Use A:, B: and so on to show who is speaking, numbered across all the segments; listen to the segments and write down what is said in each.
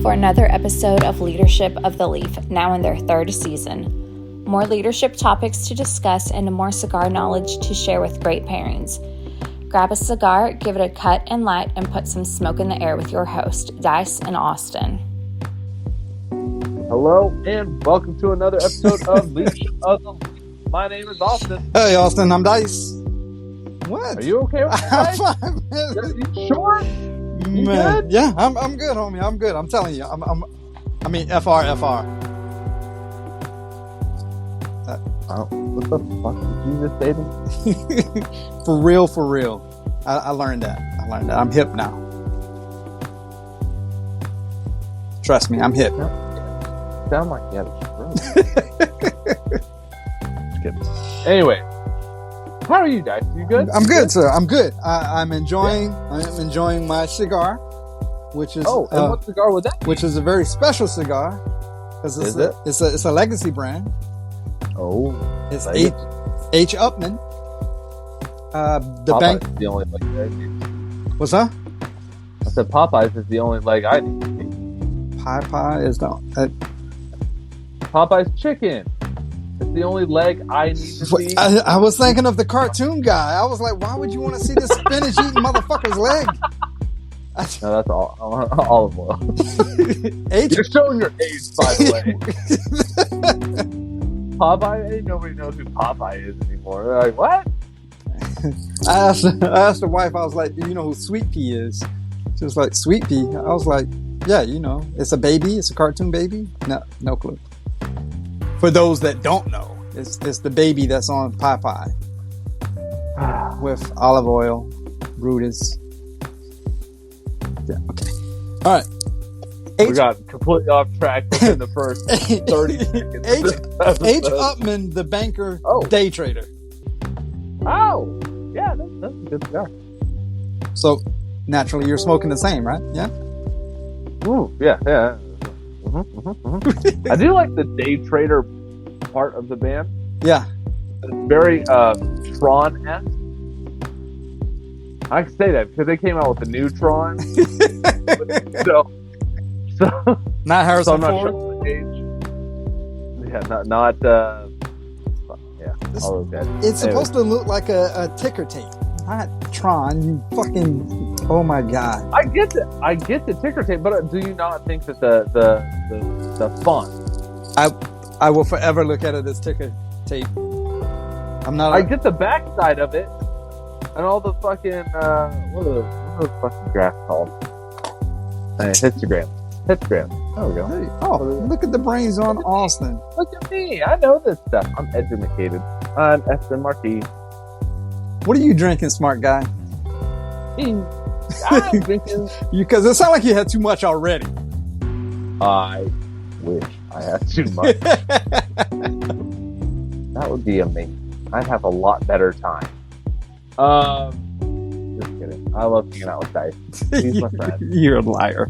A: for another episode of Leadership of the Leaf, now in their third season. More leadership topics to discuss and more cigar knowledge to share with great pairings. Grab a cigar, give it a cut and light, and put some smoke in the air with your host, Dice and Austin.
B: Hello, and welcome to another episode of Leadership of the Leaf. My name is Austin.
C: Hey, Austin, I'm Dice. What?
B: Are you okay with that?
C: I'm fine, man.
B: Are you sure? You
C: Man,
B: good?
C: yeah, I'm good, homie. I'm good. I'm telling you, I mean, FR.
B: What the fuck did you just say to me?
C: For real. I learned that. I'm hip now. Trust me, I'm hip.
B: Sound like you had a stroke. Just kidding. Anyway, how are you, Dice? You good?
C: I'm good, sir. I'm good. I'm enjoying my cigar, which is
B: and what cigar would that be?
C: which is a very special cigar. Is it? It's a legacy brand.
B: Oh,
C: It's
B: Vegas.
C: H. Upmann. The
B: Popeyes
C: bank.
B: is the only leg I need.
C: What's that?
B: I said Popeyes is the only leg I need.
C: Pie is not.
B: Popeyes chicken. It's the only leg I need to see.
C: I was thinking of the cartoon guy. I was like, why would you want to see this spinach eating motherfucker's leg?
B: No, that's all olive oil.
C: H.
B: You're showing your age, by the way. Popeye, ain't nobody knows who Popeye is anymore. They're like, what?
C: I asked the wife, I was like, do you know who Sweet Pea is? She was like, Sweet Pea? I was like, yeah, it's a baby. It's a cartoon baby. No clue. For those that don't know, it's the baby that's on Popeye with olive oil, Brutus. Yeah, okay. All right.
B: We got completely off track within the first 30 seconds.
C: H. Upmann, the banker, day trader.
B: Oh, yeah, that's a good cigar.
C: So, naturally, you're smoking the same, right? Yeah?
B: Ooh, yeah. I do like the day trader part of the band.
C: Yeah.
B: It's very Tron-esque. I can say that because they came out with the new Tron. so
C: Not Harrison
B: I'm not
C: Ford?
B: sure the age. Yeah, not all those guys.
C: It's supposed to look like a ticker tape. Not Tron, you fucking... Oh my god.
B: I get the ticker tape, but do you not think that the font?
C: I will forever look at it as ticker tape.
B: I get the backside of it, and all the fucking what are those fucking graphs called? Histogram. There we go.
C: Hey, look at the brains on Austin.
B: Look at me. I know this stuff. I'm educated. I'm Espen Marquis.
C: What are you drinking, smart guy?
B: I'm drinking.
C: Because it sounds like you had too much already.
B: I wish I had too much. That would be amazing. I'd have a lot better time. Just kidding. I love hanging out with Dice. He's my friend.
C: You're a liar.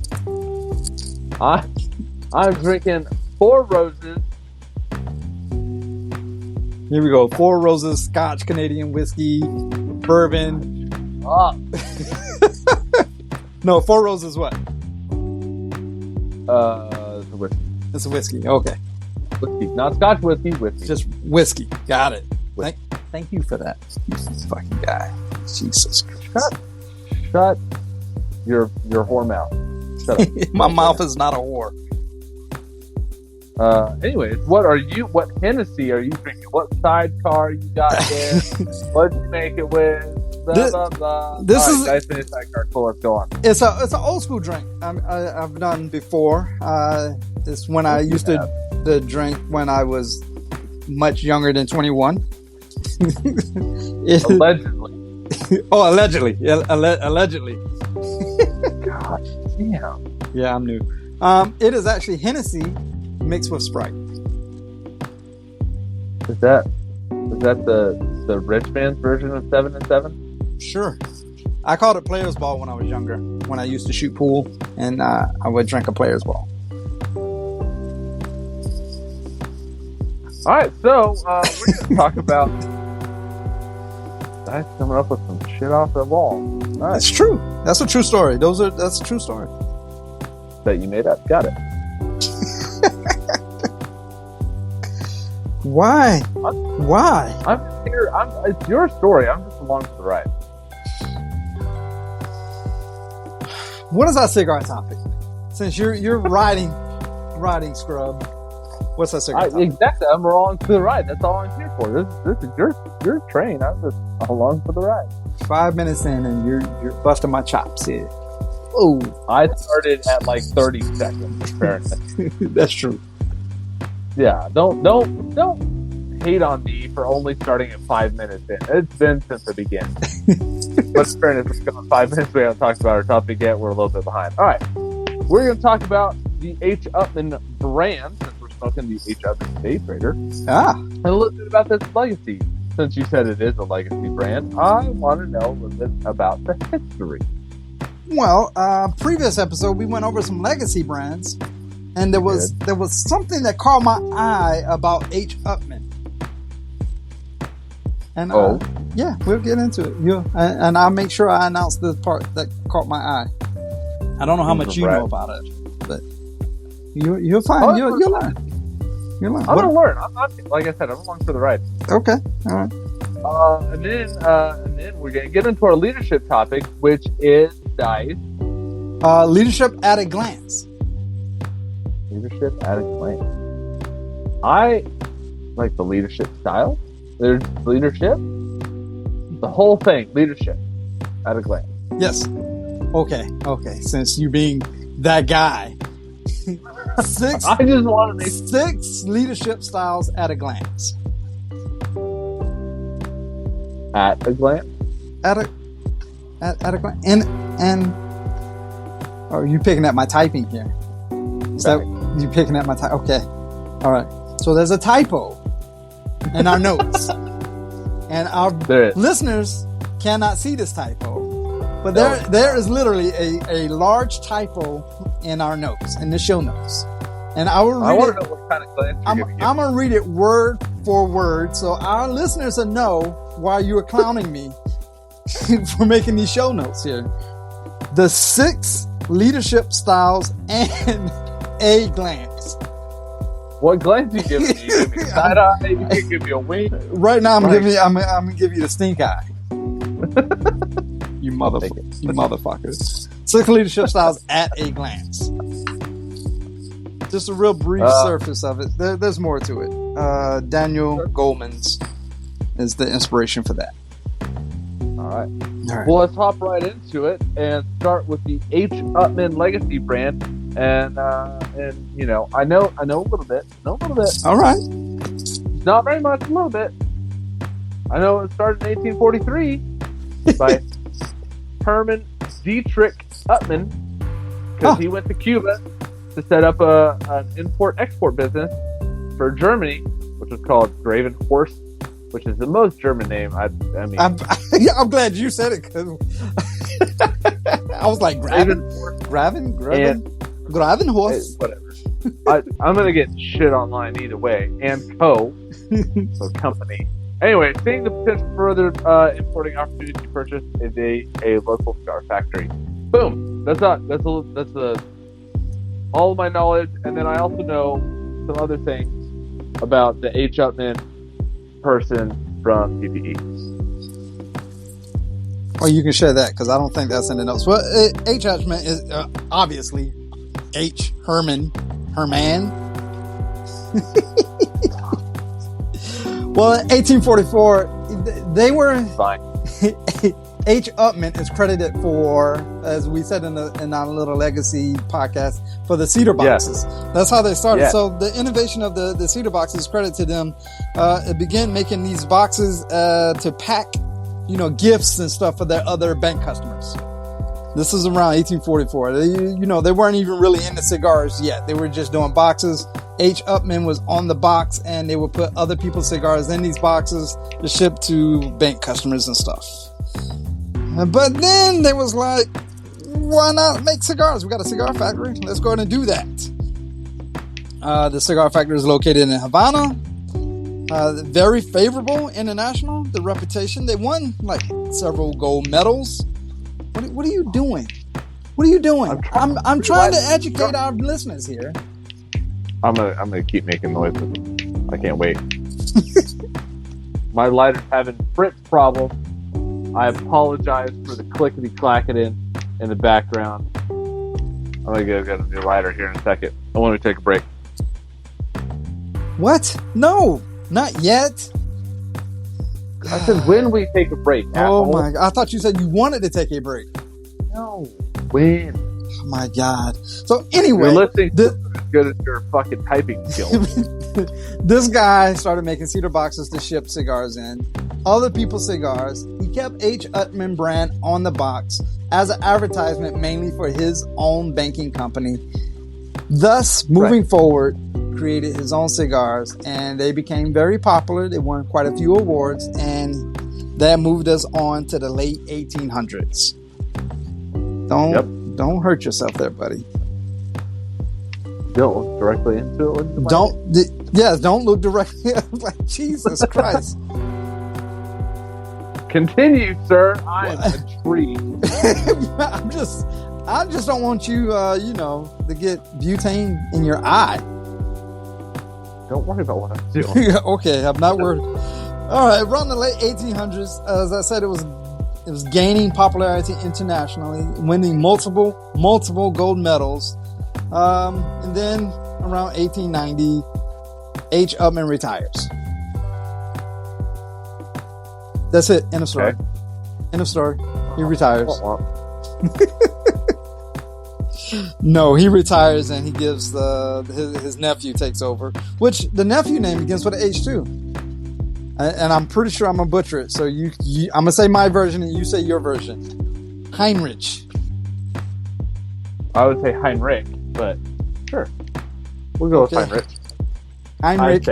B: I'm drinking Four Roses.
C: Here we go. Four Roses, Scotch, Canadian whiskey, bourbon. No, Four Roses what?
B: It's a whiskey.
C: It's a whiskey. Okay.
B: Whiskey. Not Scotch whiskey, whiskey.
C: Just whiskey. Got it.
B: Whiskey.
C: Thank you for that. You fucking guy. Jesus Christ.
B: Shut your whore mouth. Shut up.
C: My mouth is not a whore.
B: Anyways, what Hennessy are you drinking? What sidecar you got there? What'd you make it with? Blah, blah.
C: This
B: All
C: is
B: right, guys, sidecar. Cool, let's go on.
C: It's an old school drink. I've done before. It's when I used to drink when I was much younger than 21.
B: Allegedly.
C: Oh, allegedly. Yeah, allegedly.
B: God damn.
C: Yeah, I'm new. It is actually Hennessy mixed with Sprite.
B: Is that the rich man's version of 7 and 7?
C: Sure. I called it player's ball when I was younger. When I used to shoot pool, and I would drink a player's ball.
B: All right, so we're going to talk about Dice coming up with some shit off the wall. All right.
C: It's true. That's a true story. That's a true story.
B: that you made up. Got it.
C: Why? Why?
B: I'm just here. It's your story. I'm just along for the ride.
C: What is our cigar topic? Since you're riding scrub, what's our cigar topic?
B: Exactly. I'm along for the ride. That's all I'm here for. This is your train. I'm just along for the ride. 5 minutes in, and you're busting my chops here. Oh, I started at like 30 seconds.
C: That's true.
B: Yeah, don't hate on me for only starting at 5 minutes in. It's been since the beginning. But in fairness, we're going 5 minutes. We haven't talked about our topic yet. We're a little bit behind. All right, we're going to talk about the H. Upmann brand, since we're smoking the H. Upmann Day Trader. And a little bit about this legacy. Since you said it is a legacy brand, I want to know a little bit about the history.
C: Well, previous episode we went over some legacy brands. And there was something that caught my eye about H. Upmann. And yeah, we'll get into it. And I'll make sure I announce the part that caught my eye. I don't know how much you know about it, but you'll find you'll learn.
B: I'm gonna learn. I'm like I said, I'm along for the ride.
C: Okay, all right.
B: And then we're gonna get into our leadership topic, which is Dice.
C: Leadership at a glance.
B: Leadership at a glance. I like the leadership style. There's leadership. The whole thing, leadership at a glance.
C: Yes. Okay. Since you being that guy.
B: I just want to make
C: 6 leadership styles at a glance.
B: At a glance?
C: At a glance. And are you picking at my typing here? Is that you picking at my type? Okay. All right. So there's a typo in our notes. And our listeners cannot see this typo. But there is literally a large typo in our notes, in the show notes. And I will read
B: I want to know what kind of glance you're going to give.
C: I'm going to read it word for word so our listeners will know why you are clowning me for making these show notes here. The 6 leadership styles and a glance.
B: What glance you give me? You give me side eye. You can give me a wink.
C: Right now, I'm gonna give you the stink eye. You motherfuckers. 6 leadership styles at a glance. Just a real brief surface of it. There's more to it. Daniel Goleman's is the inspiration for that.
B: All right. Well, let's hop right into it and start with the H. Upmann Legacy brand. And you know, I know a little bit.
C: All right.
B: Not very much, a little bit. I know it started in 1843 by Herman Dietrich Upmann, because he went to Cuba to set up an import-export business for Germany, which was called Graven Horse, which is the most German name. I mean,
C: I'm glad you said it, because I was like, Graven Horse.
B: Whatever. I'm gonna get shit online either way. And so company. Anyway, seeing the potential for further importing opportunity to purchase a local cigar factory. Boom. That's all of my knowledge, and then I also know some other things about the H. Upmann person from PPE.
C: Oh, you can share that, because I don't think that's in the notes. Well, H. Upmann is obviously Herman. Well, in 1844, they were
B: fine.
C: H. Upmann is credited for, as we said in our little legacy podcast, for the cedar boxes. Yes. That's how they started. Yes. So the innovation of the cedar boxes is credited to them. It began making these boxes to pack, gifts and stuff for their other bank customers. This is around 1844. They weren't even really into cigars yet. They were just doing boxes. H. Upmann was on the box, and they would put other people's cigars in these boxes to ship to bank customers and stuff. But then they was like, why not make cigars? We got a cigar factory. Let's go ahead and do that. The cigar factory is located in Havana. Very favorable international. The reputation. They won like several gold medals. What are you doing? What are you doing? I'm trying to
B: light.
C: educate our listeners here.
B: I'm gonna keep making noises. I can't wait. My lighter's having Fritz problem. I apologize for the clickety clacketing in the background. I'm gonna go get a new lighter here in a second. I want to take a break.
C: What? No, not yet.
B: I said when we take a break.
C: Oh
B: asshole.
C: my! I thought you said you wanted to take a break.
B: No, when?
C: Oh my God! So anyway,
B: You're listening to as good as your fucking typing skills.
C: This guy started making cedar boxes to ship cigars in. Other people's cigars. He kept H. Upmann brand on the box as an advertisement mainly for his own banking company. Thus, moving forward, created his own cigars, and they became very popular. They won quite a few awards, and that moved us on to the late 1800s. Don't hurt yourself there, buddy.
B: Don't look directly into it.
C: Don't look directly. Like Jesus Christ.
B: Continue, sir. I am intrigued.
C: I just don't want you, to get butane in your eye.
B: Don't worry about what I'm doing.
C: Okay, I'm not worried. All right, around the late 1800s, as I said, it was gaining popularity internationally, winning multiple gold medals. And then around 1890, H. Upmann retires. That's it. End of story.
B: Okay.
C: End of story. He retires. No, he retires and he gives his nephew takes over. Which the nephew name begins with an H too. And I'm pretty sure I'm gonna butcher it. So I'm gonna say my version and you say your version. Heinrich.
B: I would say Heinrich, but sure. We'll go with Heinrich.
C: Heinrich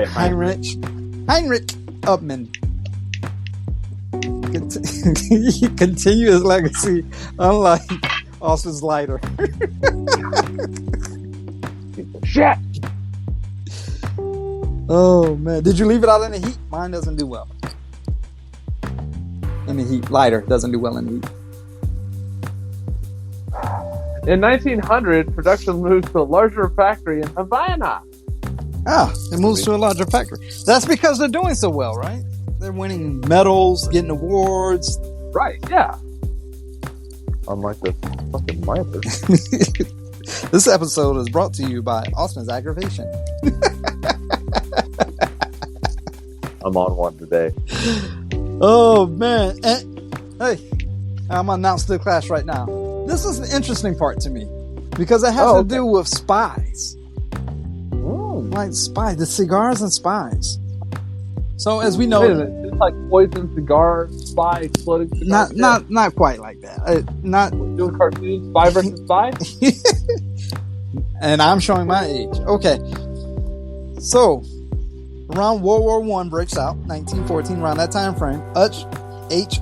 C: Upmann. Continue his legacy, unlike Austin's lighter.
B: Shit!
C: Oh man, did you leave it out in the heat? Mine doesn't do well in the heat. Lighter doesn't do well in the heat.
B: In 1900, production moved to a larger factory in Havana.
C: It moves to a larger factory. That's because they're doing so well, right? They're winning medals, getting awards.
B: Right, yeah. Unlike this fucking lighter.
C: This episode is brought to you by Austin's Aggravation.
B: I'm on one today.
C: Oh, man. And, hey, I'm going to announce to the class right now. This is the interesting part to me because it has to do with spies. Like spies, the cigars and spies. So as we know,
B: it's like poison cigar, spy, exploding cigar.
C: Not quite like that. Not
B: doing cartoons, spy versus spy.
C: And I'm showing my age. Okay, so around World War I breaks out, 1914, around that time frame. H.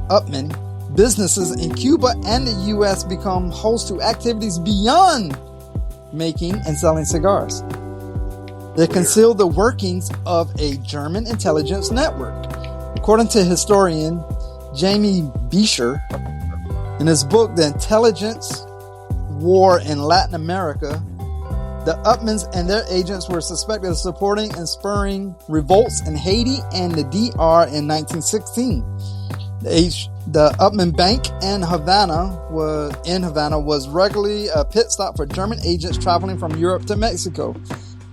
C: Upmann businesses in Cuba and the U.S. become host to activities beyond making and selling cigars. They conceal the workings of a German intelligence network. According to historian Jamie Beecher, in his book, The Intelligence War in Latin America, the Upmanns and their agents were suspected of supporting and spurring revolts in Haiti and the DR in 1916. The Upmann Bank in Havana was regularly a pit stop for German agents traveling from Europe to Mexico.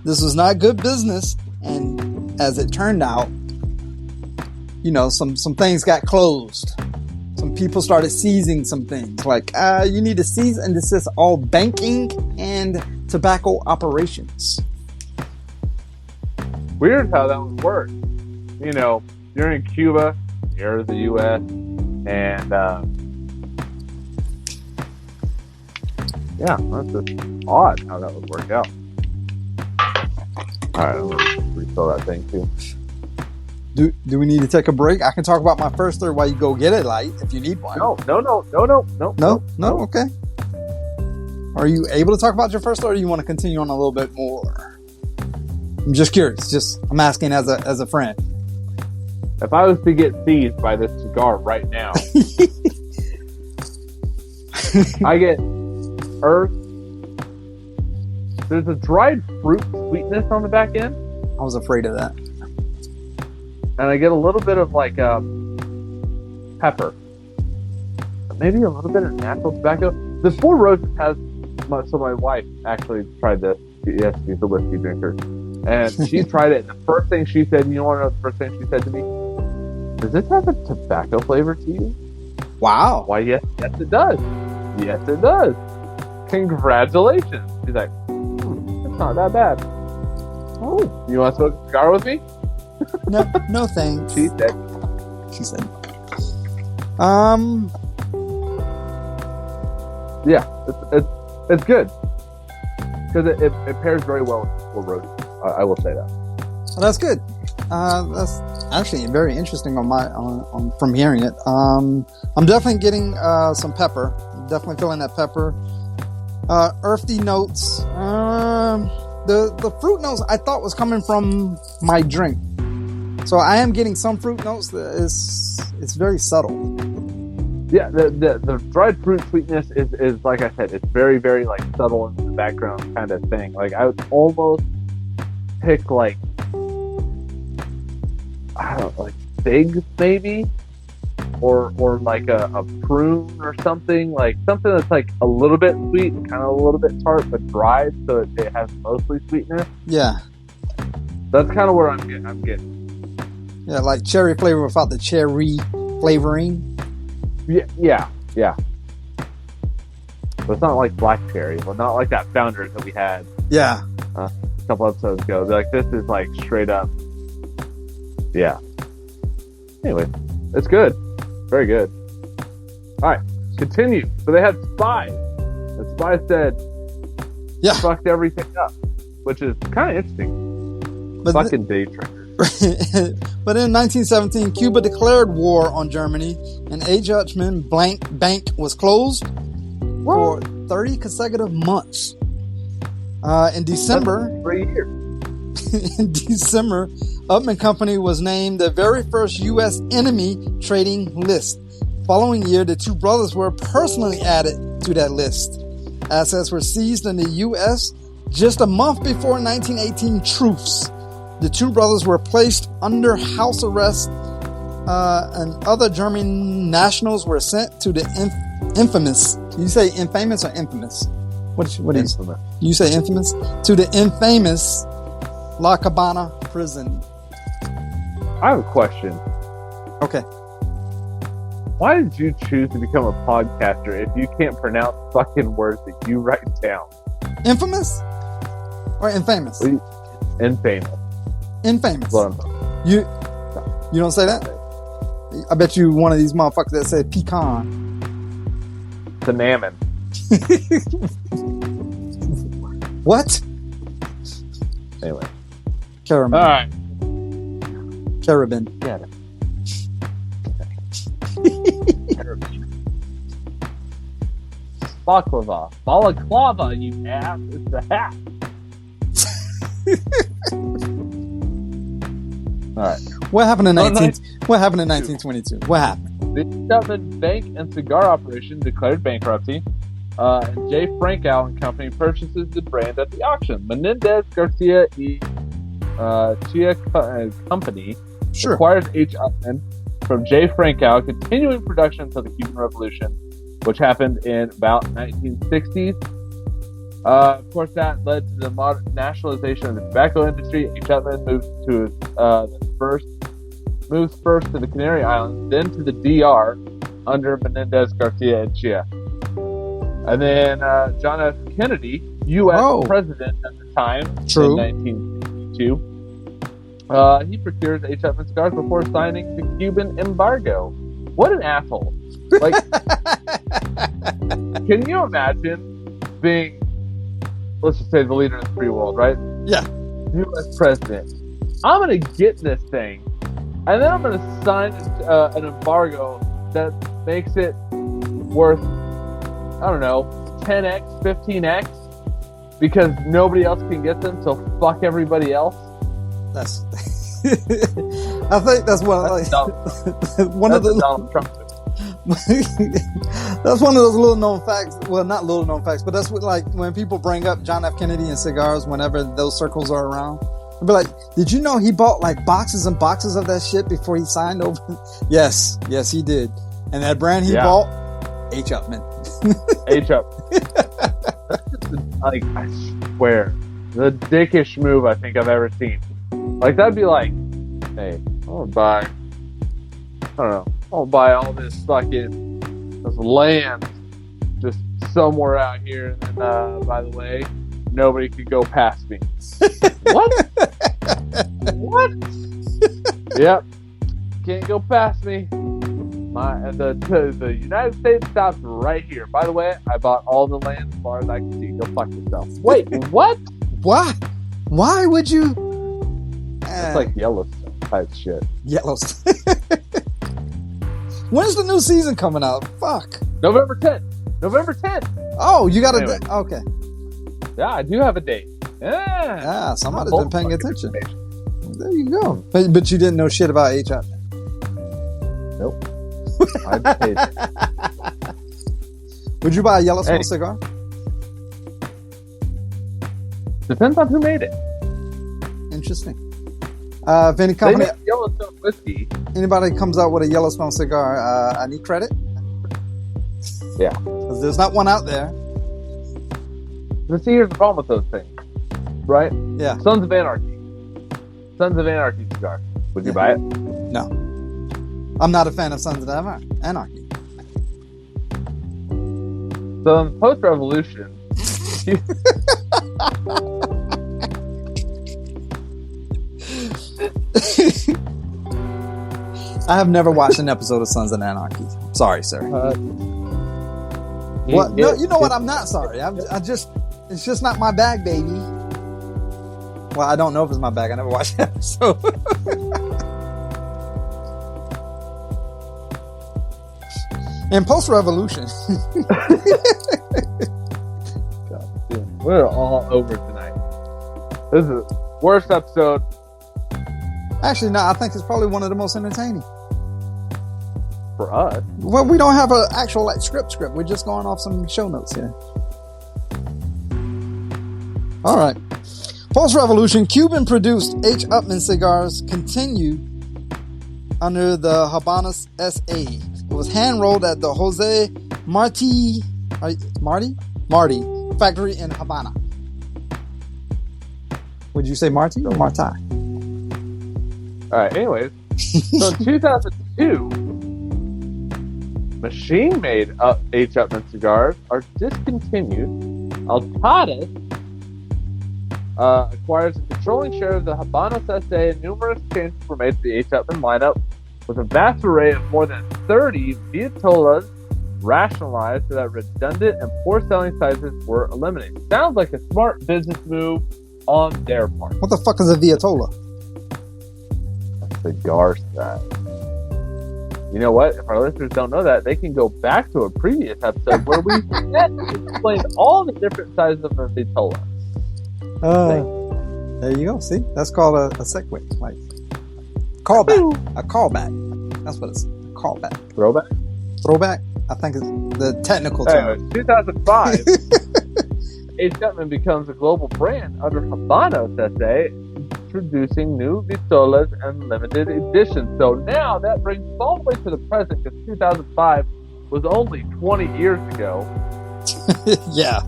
C: This was not good business, and as it turned out, some things got closed. Some people started seizing some things, like you need to cease and desist all banking and tobacco operations.
B: Weird how that would work. You're in Cuba, you're the U.S., and that's just odd how that would work out. All right, I'm gonna refill that thing too.
C: Do we need to take a break? I can talk about my first third while you go get a light if you need one.
B: No.
C: Okay. Are you able to talk about your first third, or do you want to continue on a little bit more? I'm just curious. I'm asking as a friend.
B: If I was to get seized by this cigar right now, I get earth. There's a dried fruit sweetness on the back end.
C: I was afraid of that.
B: And I get a little bit of like pepper. Maybe a little bit of natural tobacco. The Four Roses has, so my wife actually tried this. Yes, she's a whiskey drinker. And she tried it. And the first thing she said, you want to know the first thing she said to me? Does this have a tobacco flavor to you?
C: Wow.
B: Why, yes it does. Yes, it does. Congratulations. She's like, it's not that bad. Oh, you want to smoke a cigar with me?
C: No thanks.
B: She said. Yeah, it's good because it pairs very well with Four Roses. I will say that.
C: Well, that's good. That's actually very interesting on from hearing it. I'm definitely getting some pepper. I'm definitely feeling that pepper. Earthy notes. The fruit notes I thought was coming from my drink. So I am getting some fruit notes that it's very subtle.
B: Yeah, the dried fruit sweetness is like I said, it's very, very like subtle in the background kind of thing. Like I would almost pick like, I don't know, like figs maybe, or like a prune or something, like something that's like a little bit sweet, kind of a little bit tart, but dried, so it has mostly sweetness.
C: Yeah,
B: that's kind of where I'm getting.
C: Yeah, like cherry flavor without the cherry flavoring.
B: Yeah. But it's not like black cherry. Well, not like that Founders that we had.
C: Yeah.
B: A couple episodes ago. Like this is like straight up. Yeah. Anyway, it's good. Very good. All right, continue. So they had spies. The spy said,
C: "Yeah,
B: fucked everything up," which is kind of interesting. But fucking day trickers.
C: But in 1917, Cuba declared war on Germany, and H. Upmann Bank was closed for 30 consecutive months. In December, in December, Upmann Company was named the very first U.S. enemy trading list. Following year, the two brothers were personally added to that list. Assets were seized in the U.S. just a month before 1918 truce. The two brothers were placed under house arrest, and other German nationals were sent to the infamous. You say infamous or infamous? What is
B: infamous?
C: You say infamous? To the infamous La Cabana prison.
B: I have a question.
C: Okay.
B: Why did you choose to become a podcaster if you can't pronounce fucking words that you write down?
C: Infamous or infamous?
B: Infamous.
C: Infamous. You don't say that? I bet you one of these motherfuckers that said pecan.
B: Cinnamon.
C: What?
B: Anyway.
C: Caramel.
B: All right.
C: Carabin.
B: Yeah. Baklava. Balaclava, you ass. It's a hat. All right.
C: What happened in 1922? What happened?
B: The Upmann Bank and Cigar Operation declared bankruptcy, and J. Frankow and Company purchases the brand at the auction. Menendez Garcia y Chia Company acquires H. Upmann from J. Frankow, continuing production until the Cuban Revolution, which happened in about 1960s. Of course, that led to the modern nationalization of the tobacco industry. H. Upmann moves first to the Canary Islands, then to the DR under Menendez Garcia and Chia. And then John F. Kennedy, U.S. president at the time, in 1962, he procures H. Upmann cigars before signing the Cuban embargo. What an asshole. Like, can you imagine being, let's just say, the leader of the free world, right?
C: Yeah.
B: U.S. president. I'm going to get this thing, and then I'm going to sign an embargo that makes it worth, I don't know, 10x, 15x, because nobody else can get them, so fuck everybody else.
C: That's I think that's one of the That's one of those little known facts. Well, not little known facts, but that's what, like, when people bring up John F. Kennedy and cigars whenever those circles are around. They'll be like, did you know he bought like boxes and boxes of that shit before he signed over? Yes, he did. And that brand he bought, H. Upmann.
B: H. Upmann. Like, I swear, the dickish move I think I've ever seen. Like, that'd be like, hey, I'll buy all this land just somewhere out here, and then, by the way, nobody could go past me. What? What? Yep. Can't go past me. The United States stops right here. By the way, I bought all the land as far as I can see. Go fuck yourself. Wait, what?
C: Why? Why would you?
B: It's like Yellowstone type shit.
C: Yellowstone. When's the new season coming out? Fuck.
B: November 10th. November 10th.
C: Oh, you got
B: anyway.
C: Okay.
B: Yeah, I do have a date.
C: Yeah, somebody's been paying attention. There you go. But you didn't know shit about H. Upmann.
B: Nope. I'd paid it.
C: Would you buy a Yellowstone cigar?
B: Depends on who made it.
C: Interesting. If any company,
B: Yellowstone whiskey.
C: Anybody comes out with a Yellowstone cigar, I need credit.
B: Yeah,
C: because there's not one out there.
B: But see, here's the problem with those things, right?
C: Yeah.
B: Sons of Anarchy cigar. Would you buy it?
C: No. I'm not a fan of Sons of Anarchy.
B: So in post-revolution,
C: I have never watched an episode of Sons of Anarchy. Sorry, sir. What? No, you know what? I'm not sorry. It's just not my bag, baby. Well, I don't know if it's my bag. I never watched the episode. In post-revolution.
B: God, we're all over tonight. This is the worst episode.
C: Actually, no, I think it's probably one of the most entertaining.
B: For us?
C: Well, we don't have an actual script. We're just going off some show notes here. All right. Post-revolution, Cuban-produced H. Upmann cigars continued under the Habanos S.A. It was hand-rolled at the Jose Marti factory in Havana. Would you say Marti or Marti?
B: All right, anyways. So in 2002, machine-made H. Upmann cigars are discontinued. Altadas acquires a controlling share of the Habanos SA, and numerous changes were made to the H. Upmann lineup, with a vast array of more than 30 Vietolas rationalized so that redundant and poor-selling sizes were eliminated. Sounds like a smart business move on their part.
C: What the fuck is a Vietola?
B: A cigar size. You know what? If our listeners don't know that, they can go back to a previous episode where we explained all the different sizes of a Vietola.
C: There you go. See? That's called a segue. Like, callback. A callback. That's what it's a callback. Throwback? I think it's the technical term.
B: Anyway, 2005, H. Upmann becomes a global brand under Habanos SA, introducing new Vietolas and limited editions. So now that brings us all the way to the present, because 2005 was only 20 years ago.
C: Yeah.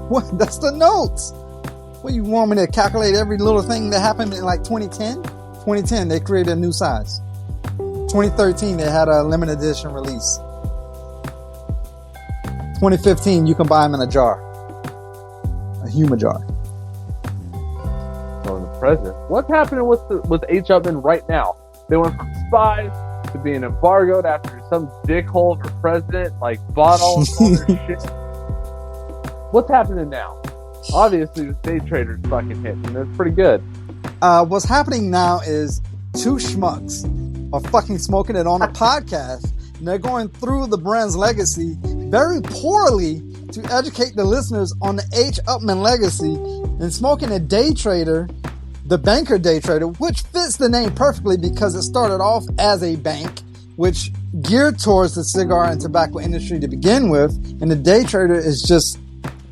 C: What? That's the notes. What, you want me to calculate every little thing that happened in like 2010? 2010, they created a new size. 2013, they had a limited edition release. 2015, you can buy them in a jar. A Huma jar.
B: So in the present, what's happening with H. Upmann right now? They went from spies to being embargoed after some dickhole of a president like bought all their shit. What's happening now? Obviously, the day traders fucking hit, and it's pretty good.
C: What's happening now is two schmucks are fucking smoking it on a podcast, and they're going through the brand's legacy very poorly to educate the listeners on the H. Upmann legacy, and smoking a day trader the banker day trader, which fits the name perfectly because it started off as a bank, which geared towards the cigar and tobacco industry to begin with. And the day trader is just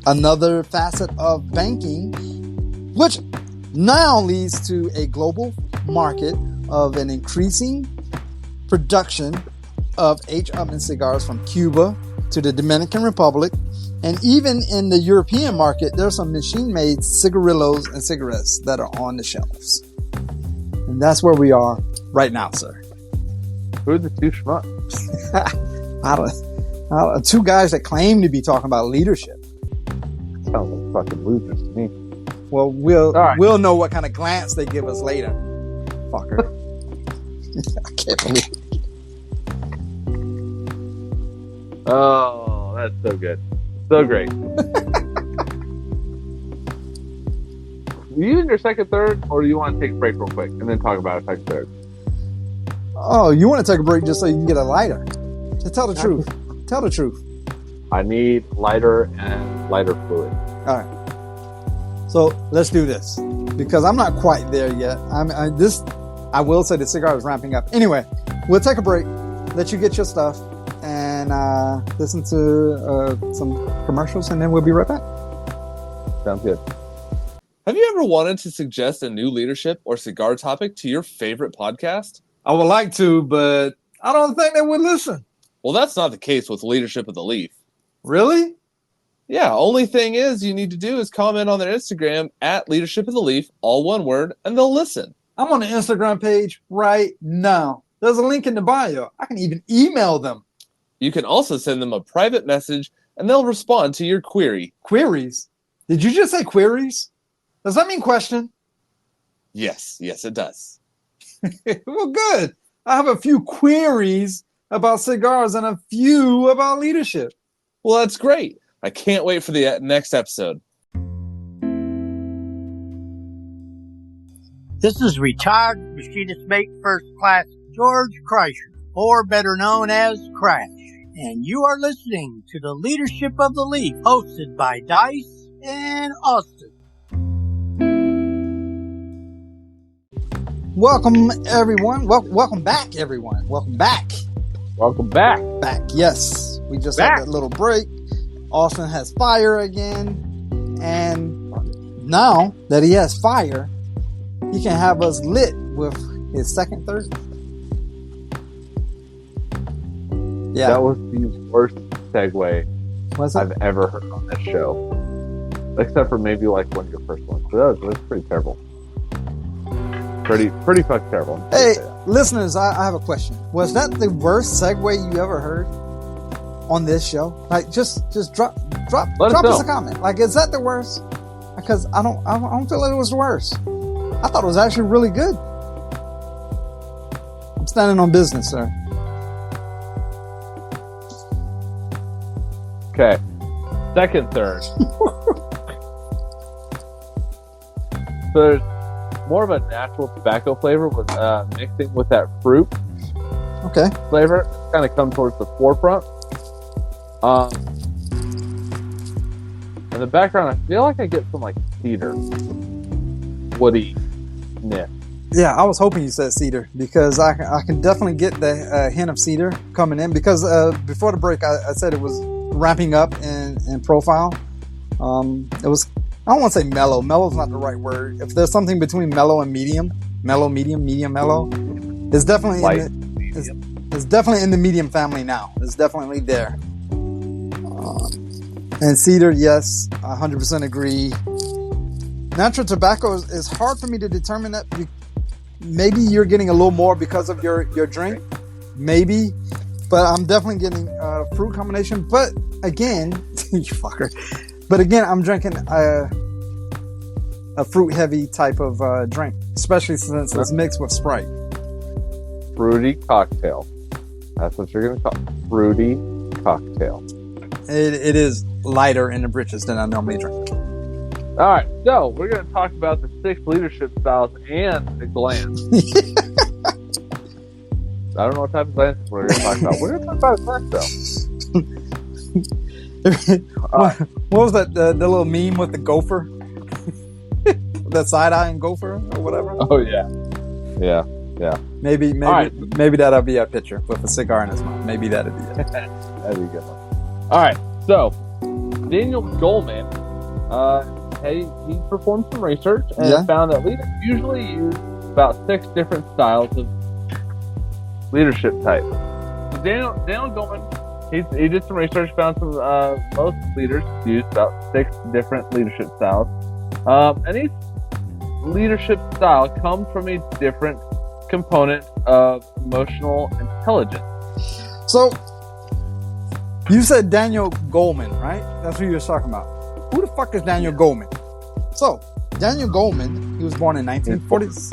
C: another facet of banking, which now leads to a global market of an increasing production of H. Upmann cigars from Cuba to the Dominican Republic. And even in the European market, there's some machine-made cigarillos and cigarettes that are on the shelves. And that's where we are right now, sir.
B: Who are the two schmucks?
C: Two guys that claim to be talking about leadership.
B: Sounds like fucking losers to me.
C: Well, we'll know what kind of glance they give us later. Fucker. I can't believe it.
B: Oh, that's so good. So great. You in your second third, or do you want to take a break real quick and then talk about a second third?
C: Oh, you want to take a break just so you can get a lighter? Just tell the truth. Tell the truth.
B: I need lighter and lighter fluid.
C: All right. So let's do this because I'm not quite there yet. I will say the cigar is ramping up. Anyway, we'll take a break, let you get your stuff, and listen to some commercials, and then we'll be right back.
B: Sounds good.
D: Have you ever wanted to suggest a new leadership or cigar topic to your favorite podcast?
E: I would like to, but I don't think they would listen.
D: Well, that's not the case with Leadership of the Leaf.
E: Really?
D: Yeah, only thing is you need to do is comment on their Instagram at Leadership of the Leaf, all one word, and they'll listen.
E: I'm on the Instagram page right now. There's a link in the bio. I can even email them.
D: You can also send them a private message, and they'll respond to your query.
E: Queries? Did you just say queries? Does that mean question?
D: Yes, it does.
E: Well, good. I have a few queries about cigars and a few about leadership.
D: Well, that's great. I can't wait for the next episode.
F: This is retired machinist mate first class George Kreischer, or better known as Crash. And you are listening to the Leadership of the Leaf, hosted by Dice and Austin.
C: Welcome, everyone. Welcome back, everyone. Welcome back.
B: Welcome back.
C: Back, yes. We just had that little break. Austin has fire again. And now that he has fire, he can have us lit with his second third. Yeah.
B: That was the worst segue I've
C: it?
B: ever heard on this show. Except for maybe like one of your first ones. But that was pretty terrible. Pretty fucking terrible.
C: Hey, listeners, I have a question. Was that the worst segue you ever heard on this show? Like, just drop us a comment. Like, is that the worst? Because I don't feel like it was the worst. I thought it was actually really good. I'm standing on business, sir.
B: Okay. Second third. So there's more of a natural tobacco flavor with mixing with that fruit flavor. Kind of come towards the forefront. In the background, I feel like I get some like cedar, woody-ness.
C: Yeah, I was hoping you said cedar because I can definitely get the hint of cedar coming in because before the break I said it was ramping up in profile. It was, I don't want to say mellow. Mellow's not the right word. If there's something between mellow and medium, mellow, medium, mellow, it's definitely it's definitely in the medium family now. It's definitely there. And cedar, yes, 100% agree. Natural tobacco is hard for me to determine that. Maybe you're getting a little more because of your drink, maybe, but I'm definitely getting a fruit combination. But again, you fucker. But again, I'm drinking a fruit heavy type of drink, especially since it's mixed with Sprite.
B: Fruity cocktail. That's what you're gonna call it. Fruity cocktail.
C: It is lighter in the britches than I normally drink.
B: All right, so we're going to talk about the 6 leadership styles and the glands. I don't know what type of glands we're going to talk about. We're going to talk about a gland, though.
C: What was that? The little meme with the gopher? that side eye and gopher or whatever.
B: Oh yeah.
C: Maybe
B: right.
C: maybe that'll be a picture with a cigar in his mouth. Maybe that'd be it.
B: That'd be a good one. All right. So Daniel Goleman, he performed some research and found that leaders usually use about 6 different styles of leadership types. So Daniel Goleman, he did some research, found some most leaders use about 6 different leadership styles, and each leadership style comes from a different component of emotional intelligence.
C: So you said Daniel Goleman, right? That's who you were talking about. Who the fuck is Daniel Goleman? So Daniel Goleman, he was born in 1946.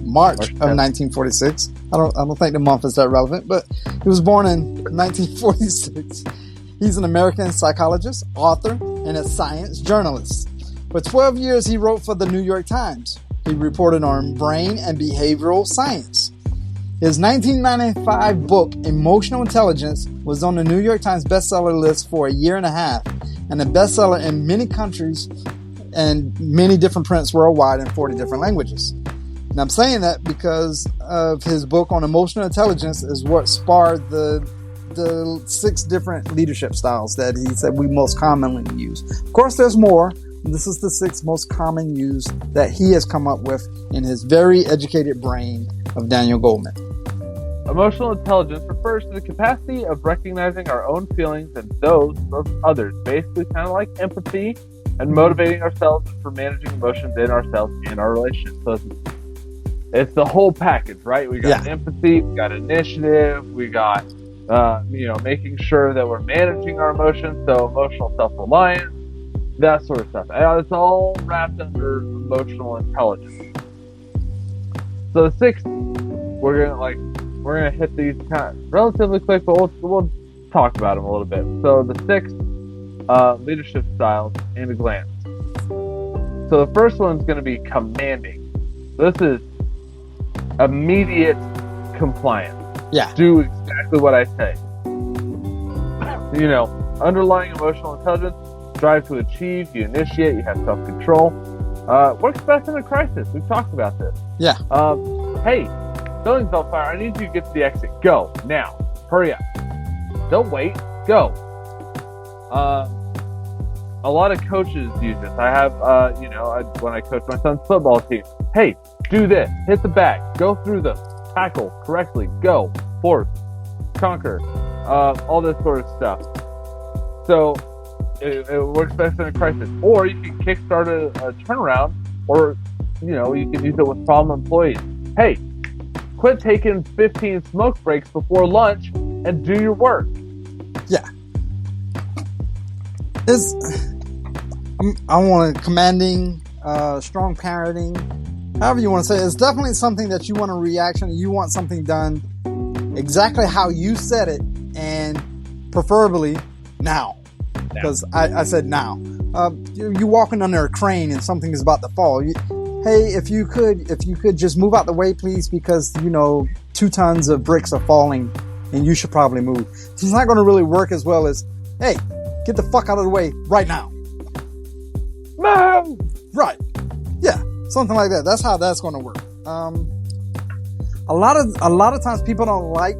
C: March of 1946. I don't think the month is that relevant, but he was born in 1946. He's an American psychologist, author, and a science journalist. For 12 years, he wrote for the New York Times. He reported on brain and behavioral science. His 1995 book, Emotional Intelligence, was on the New York Times bestseller list for a year and a half, and a bestseller in many countries and many different prints worldwide in 40 different languages. And I'm saying that because of his book on emotional intelligence is what sparked the 6 different leadership styles that he said we most commonly use. Of course, there's more. This is the 6 most common use that he has come up with in his very educated brain of Daniel Goleman.
B: Emotional intelligence refers to the capacity of recognizing our own feelings and those of others, basically kind of like empathy and motivating ourselves for managing emotions in ourselves and our relationships. So it's the whole package, right? We got empathy, we got initiative, we got making sure that we're managing our emotions, so emotional self-reliance, that sort of stuff. It's all wrapped under emotional intelligence. So the 6, we're gonna hit these kind of relatively quick, but we'll talk about them a little bit. So the 6 leadership styles in a glance. So the first one's going to be commanding. This is immediate compliance.
C: Yeah.
B: Do exactly what I say. Underlying emotional intelligence, drive to achieve, you initiate, you have self-control. Works best in a crisis. We've talked about this.
C: Yeah.
B: Hey, building's on fire. I need you to get to the exit. Go now. Hurry up. Don't wait. Go. A lot of coaches use this. I have, when I coach my son's football team, hey, do this. Hit the bag. Go through them. Tackle correctly. Go. Force. Conquer. All this sort of stuff. So it works best in a crisis. Or you can kickstart a turnaround, or, you can use it with problem employees. Hey, quit taking 15 smoke breaks before lunch and do your work.
C: Yeah. I want commanding, strong parenting, however you want to say it. It's definitely something that you want a reaction. You want something done exactly how you said it, and preferably now. Because I said now. You're walking under a crane and something is about to fall. Hey, if you could just move out the way, please, because 2 tons of bricks are falling, and you should probably move. It's not going to really work as well as, hey, get the fuck out of the way right now.
B: Move!
C: Right. Yeah, something like that. That's how that's going to work. A lot of times people don't like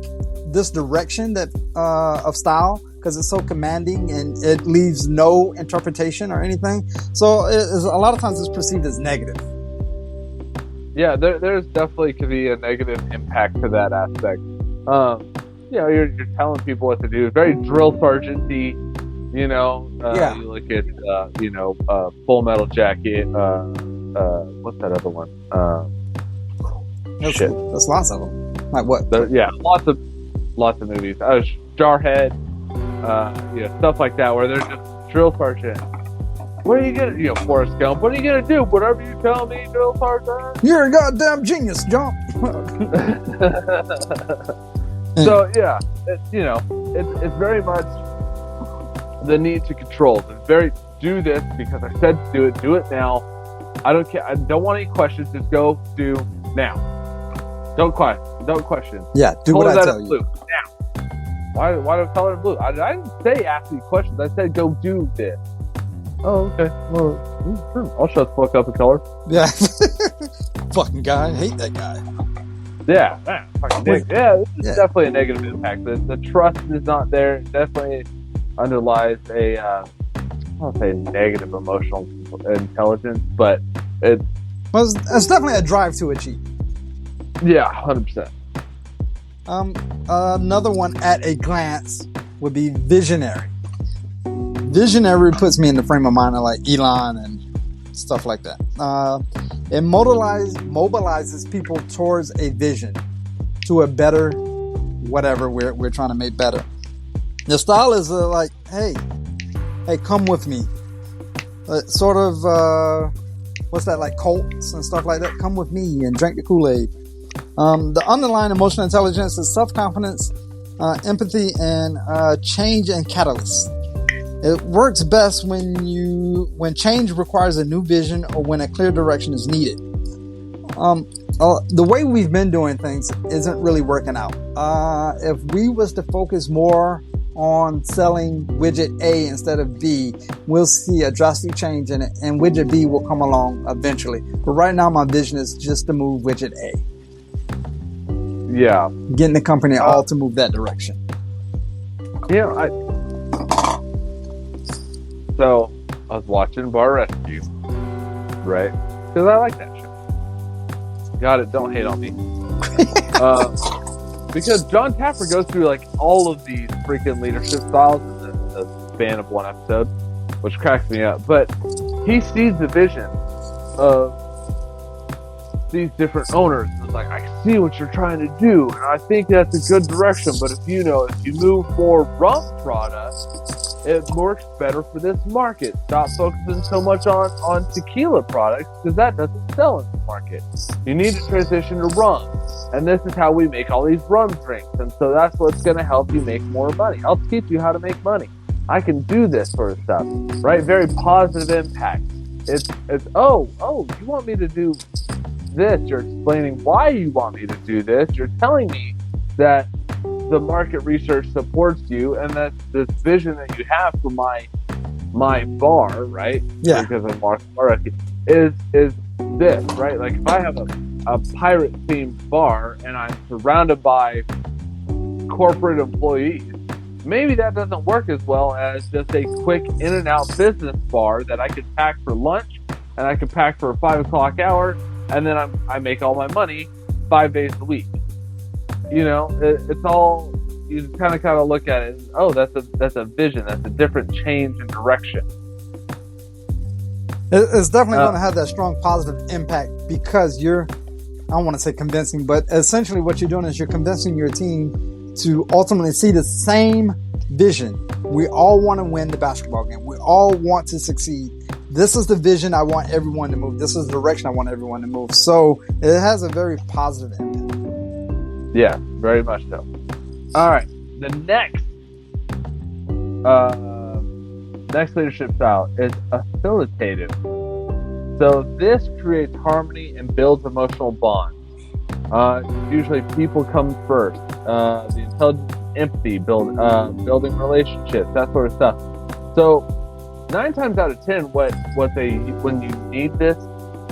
C: this direction of style because it's so commanding and it leaves no interpretation or anything. So a lot of times it's perceived as negative.
B: Yeah, there's definitely could be a negative impact to that aspect. You're telling people what to do. Very drill sergeant-y. You look at Full Metal Jacket. What's that other one?
C: There's lots of them. Like what?
B: Lots of movies. Jarhead. Stuff like that where they're just drill sergeant. What are you gonna, Forrest Gump? What are you gonna do? Whatever you tell me, drill sergeant.
C: You're a goddamn genius, Jump.
B: So yeah, it's very much the need to control. It's very do this because I said do it. Do it now. I don't care. I don't want any questions. Just go do now. Don't question.
C: Yeah, do what I tell you.
B: Blue. Now. Why do I color it blue? I didn't say ask me questions. I said go do this. Oh, okay. Well, sure. I'll shut the fuck up and tell her.
C: Yeah. Fucking guy. I hate that guy.
B: Yeah, man, fucking dick. Yeah, this is definitely a negative impact. The trust is not there. It definitely underlies a, I don't say negative emotional intelligence, but it's
C: definitely a drive to achieve.
B: Yeah, 100%.
C: Another one at a glance would be visionary. Visionary puts me in the frame of mind of like Elon and stuff like that. It mobilizes people towards a vision, to a better whatever we're trying to make better. The style is like, hey, come with me. Sort of, what's that, like cults and stuff like that? Come with me and drink the Kool-Aid. The underlying emotional intelligence is self-confidence, empathy, and change and catalyst. It works best when change requires a new vision or when a clear direction is needed. The way we've been doing things isn't really working out. If we was to focus more on selling widget A instead of B, we'll see a drastic change in it, and widget B will come along eventually. But right now, my vision is just to move widget A.
B: Yeah.
C: Getting the company all to move that direction.
B: So, I was watching Bar Rescue, right? Because I like that show. Got it, don't hate on me. Because John Tapper goes through like all of these freaking leadership styles in the span of one episode, which cracks me up. But he sees the vision of these different owners. It's like, I see what you're trying to do, and I think that's a good direction, but if you move more rum products, it works better for this market. Stop focusing so much on tequila products, because that doesn't sell in the market. You need to transition to rum, and this is how we make all these rum drinks, and so that's what's going to help you make more money. I'll teach you how to make money. I can do this sort of stuff, right? Very positive impact. It's oh, you want me to do this? You're explaining why you want me to do this. You're telling me that the market research supports you, and that this vision that you have for my bar, right?
C: Yeah.
B: Because of Bar Rescue is this, right? Like if I have a pirate themed bar and I'm surrounded by corporate employees, maybe that doesn't work as well as just a quick in and out business bar that I could pack for lunch and I could pack for a 5 o'clock hour, and then I make all my money 5 days a week. You know, it's all, you kind of look at it and, oh, that's a vision. That's a different change in direction.
C: It's definitely going to have that strong positive impact because I don't want to say convincing, but essentially what you're doing is you're convincing your team to ultimately see the same vision. We all want to win the basketball game. We all want to succeed. This is the vision I want everyone to move. This is the direction I want everyone to move. So it has a very positive impact.
B: Yeah, very much so. All right, the next leadership style is affiliative. So this creates harmony and builds emotional bonds. Usually people come first. The intelligence, empathy, building relationships, that sort of stuff. So 9 times out of 10, when you need this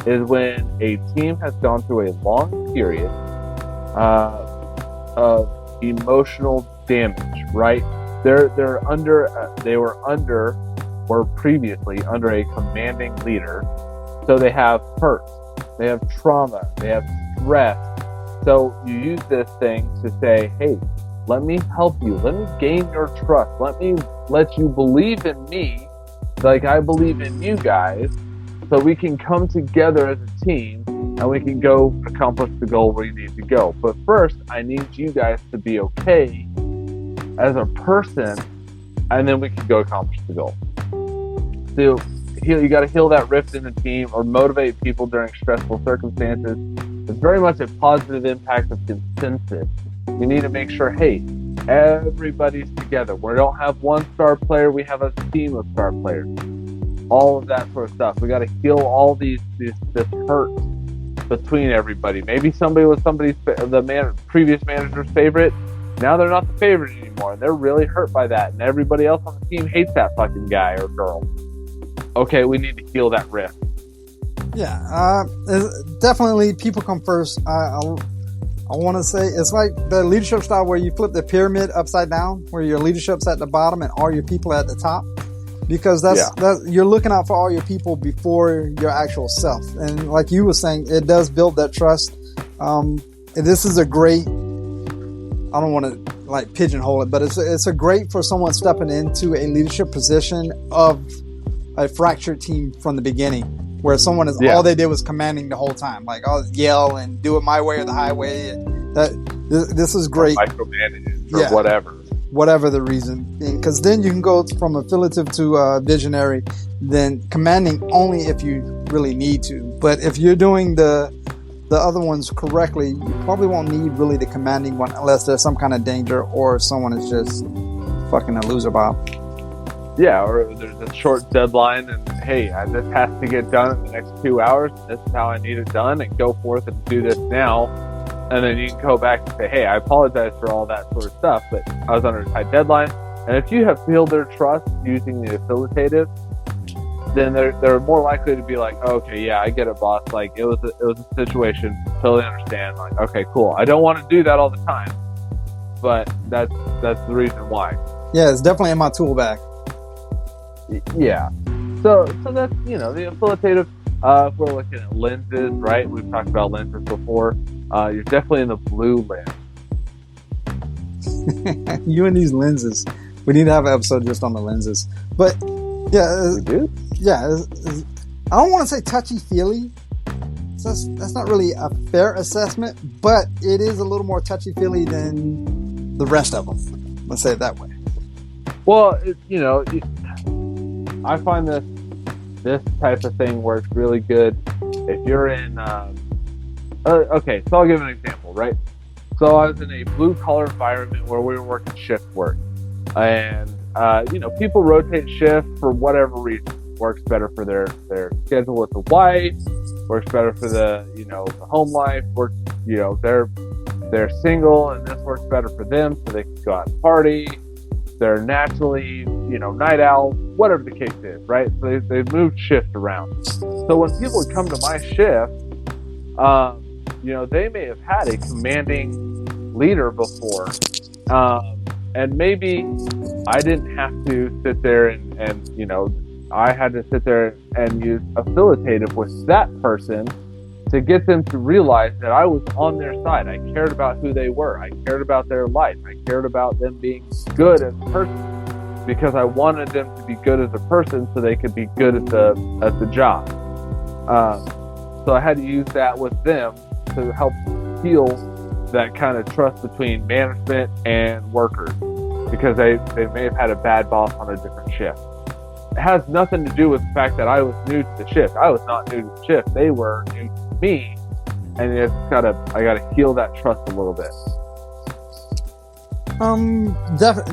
B: is when a team has gone through a long period of emotional damage, right? They were previously under a commanding leader, so they have hurt, they have trauma, they have stress. So you use this thing to say, hey, let me help you, let me gain your trust, let you believe in me like I believe in you guys, so we can come together as a team and we can go accomplish the goal where you need to go. But first, I need you guys to be okay as a person, and then we can go accomplish the goal. So you got to heal that rift in the team or motivate people during stressful circumstances. It's very much a positive impact of consensus. You need to make sure, hey, everybody's together. We don't have one star player, we have a team of star players. All of that sort of stuff. We got to heal all this hurt between everybody. Maybe somebody was previous manager's favorite. Now they're not the favorite anymore, and they're really hurt by that. And everybody else on the team hates that fucking guy or girl. okay, we need to heal that rift.
C: Yeah, definitely people come first. I want to say it's like the leadership style where you flip the pyramid upside down, where your leadership's at the bottom and all your people at the top. Because that's you're looking out for all your people before your actual self. And like you were saying, it does build that trust. This is a great, I don't want to like pigeonhole it, but it's a great for someone stepping into a leadership position of a fractured team from the beginning, where someone is all they did was commanding the whole time. Like, I'll yell and do it my way or the highway. This is great.
B: Micromanage or
C: whatever the reason, because then you can go from affiliative to visionary, then commanding only if you really need to. But if you're doing the other ones correctly, you probably won't need really the commanding one unless there's some kind of danger or someone is just fucking a loser bob.
B: Yeah, or there's a short deadline and, hey, this has to get done in the next 2 hours. This is how I need it done, and go forth and do this now. And then you can go back and say, hey, I apologize for all that sort of stuff, but I was under a tight deadline. And if you have built their trust using the affiliative, then they're more likely to be like, oh, okay, yeah, I get it, boss. Like, it was a situation. Totally understand. Like, okay, cool. I don't want to do that all the time, but that's the reason why.
C: Yeah, it's definitely in my tool bag.
B: Yeah. So that's, the affiliative. If we're looking at lenses, right? We've talked about lenses before. You're definitely in the blue lens.
C: You and these lenses. We need to have an episode just on the lenses. But yeah,
B: we do?
C: Yeah. I don't want to say touchy-feely. That's not really a fair assessment, but it is a little more touchy-feely than the rest of them. Let's say it that way.
B: Well, I find this type of thing works really good if you're in okay, so I'll give an example, right? So I was in a blue collar environment where we were working shift work, and people rotate shift for whatever reason. Works better for their schedule with the wife, works better for the the home life, works, they're single and this works better for them so they can go out and party. They're naturally, night owl, whatever the case is, right? So they've moved shift around. So when people come to my shift, they may have had a commanding leader before, and maybe I didn't have to sit there and I had to sit there and use affiliative with that person to get them to realize that I was on their side. I cared about who they were. I cared about their life. I cared about them being good as a person because I wanted them to be good as a person so they could be good at the job. So I had to use that with them to help heal that kind of trust between management and workers because they may have had a bad boss on a different shift. It has nothing to do with the fact that I was new to the shift. I was not new to the shift. They were new to me, and I gotta heal that trust a little bit.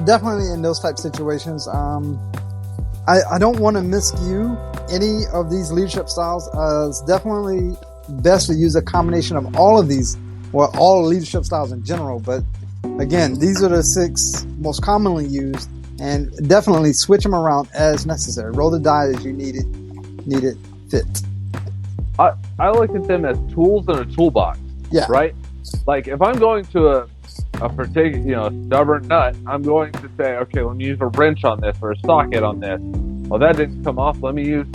C: Definitely in those type situations. I don't want to miscue any of these leadership styles. It's definitely best to use a combination of all of these, or all leadership styles in general. But again, these are the 6 most commonly used. And definitely switch them around as necessary. Roll the die as you need it fit.
B: I look at them as tools in a toolbox.
C: Yeah.
B: Right? Like if I'm going to a particular, stubborn nut, I'm going to say, okay, let me use a wrench on this or a socket on this. Well, that didn't come off. Let me use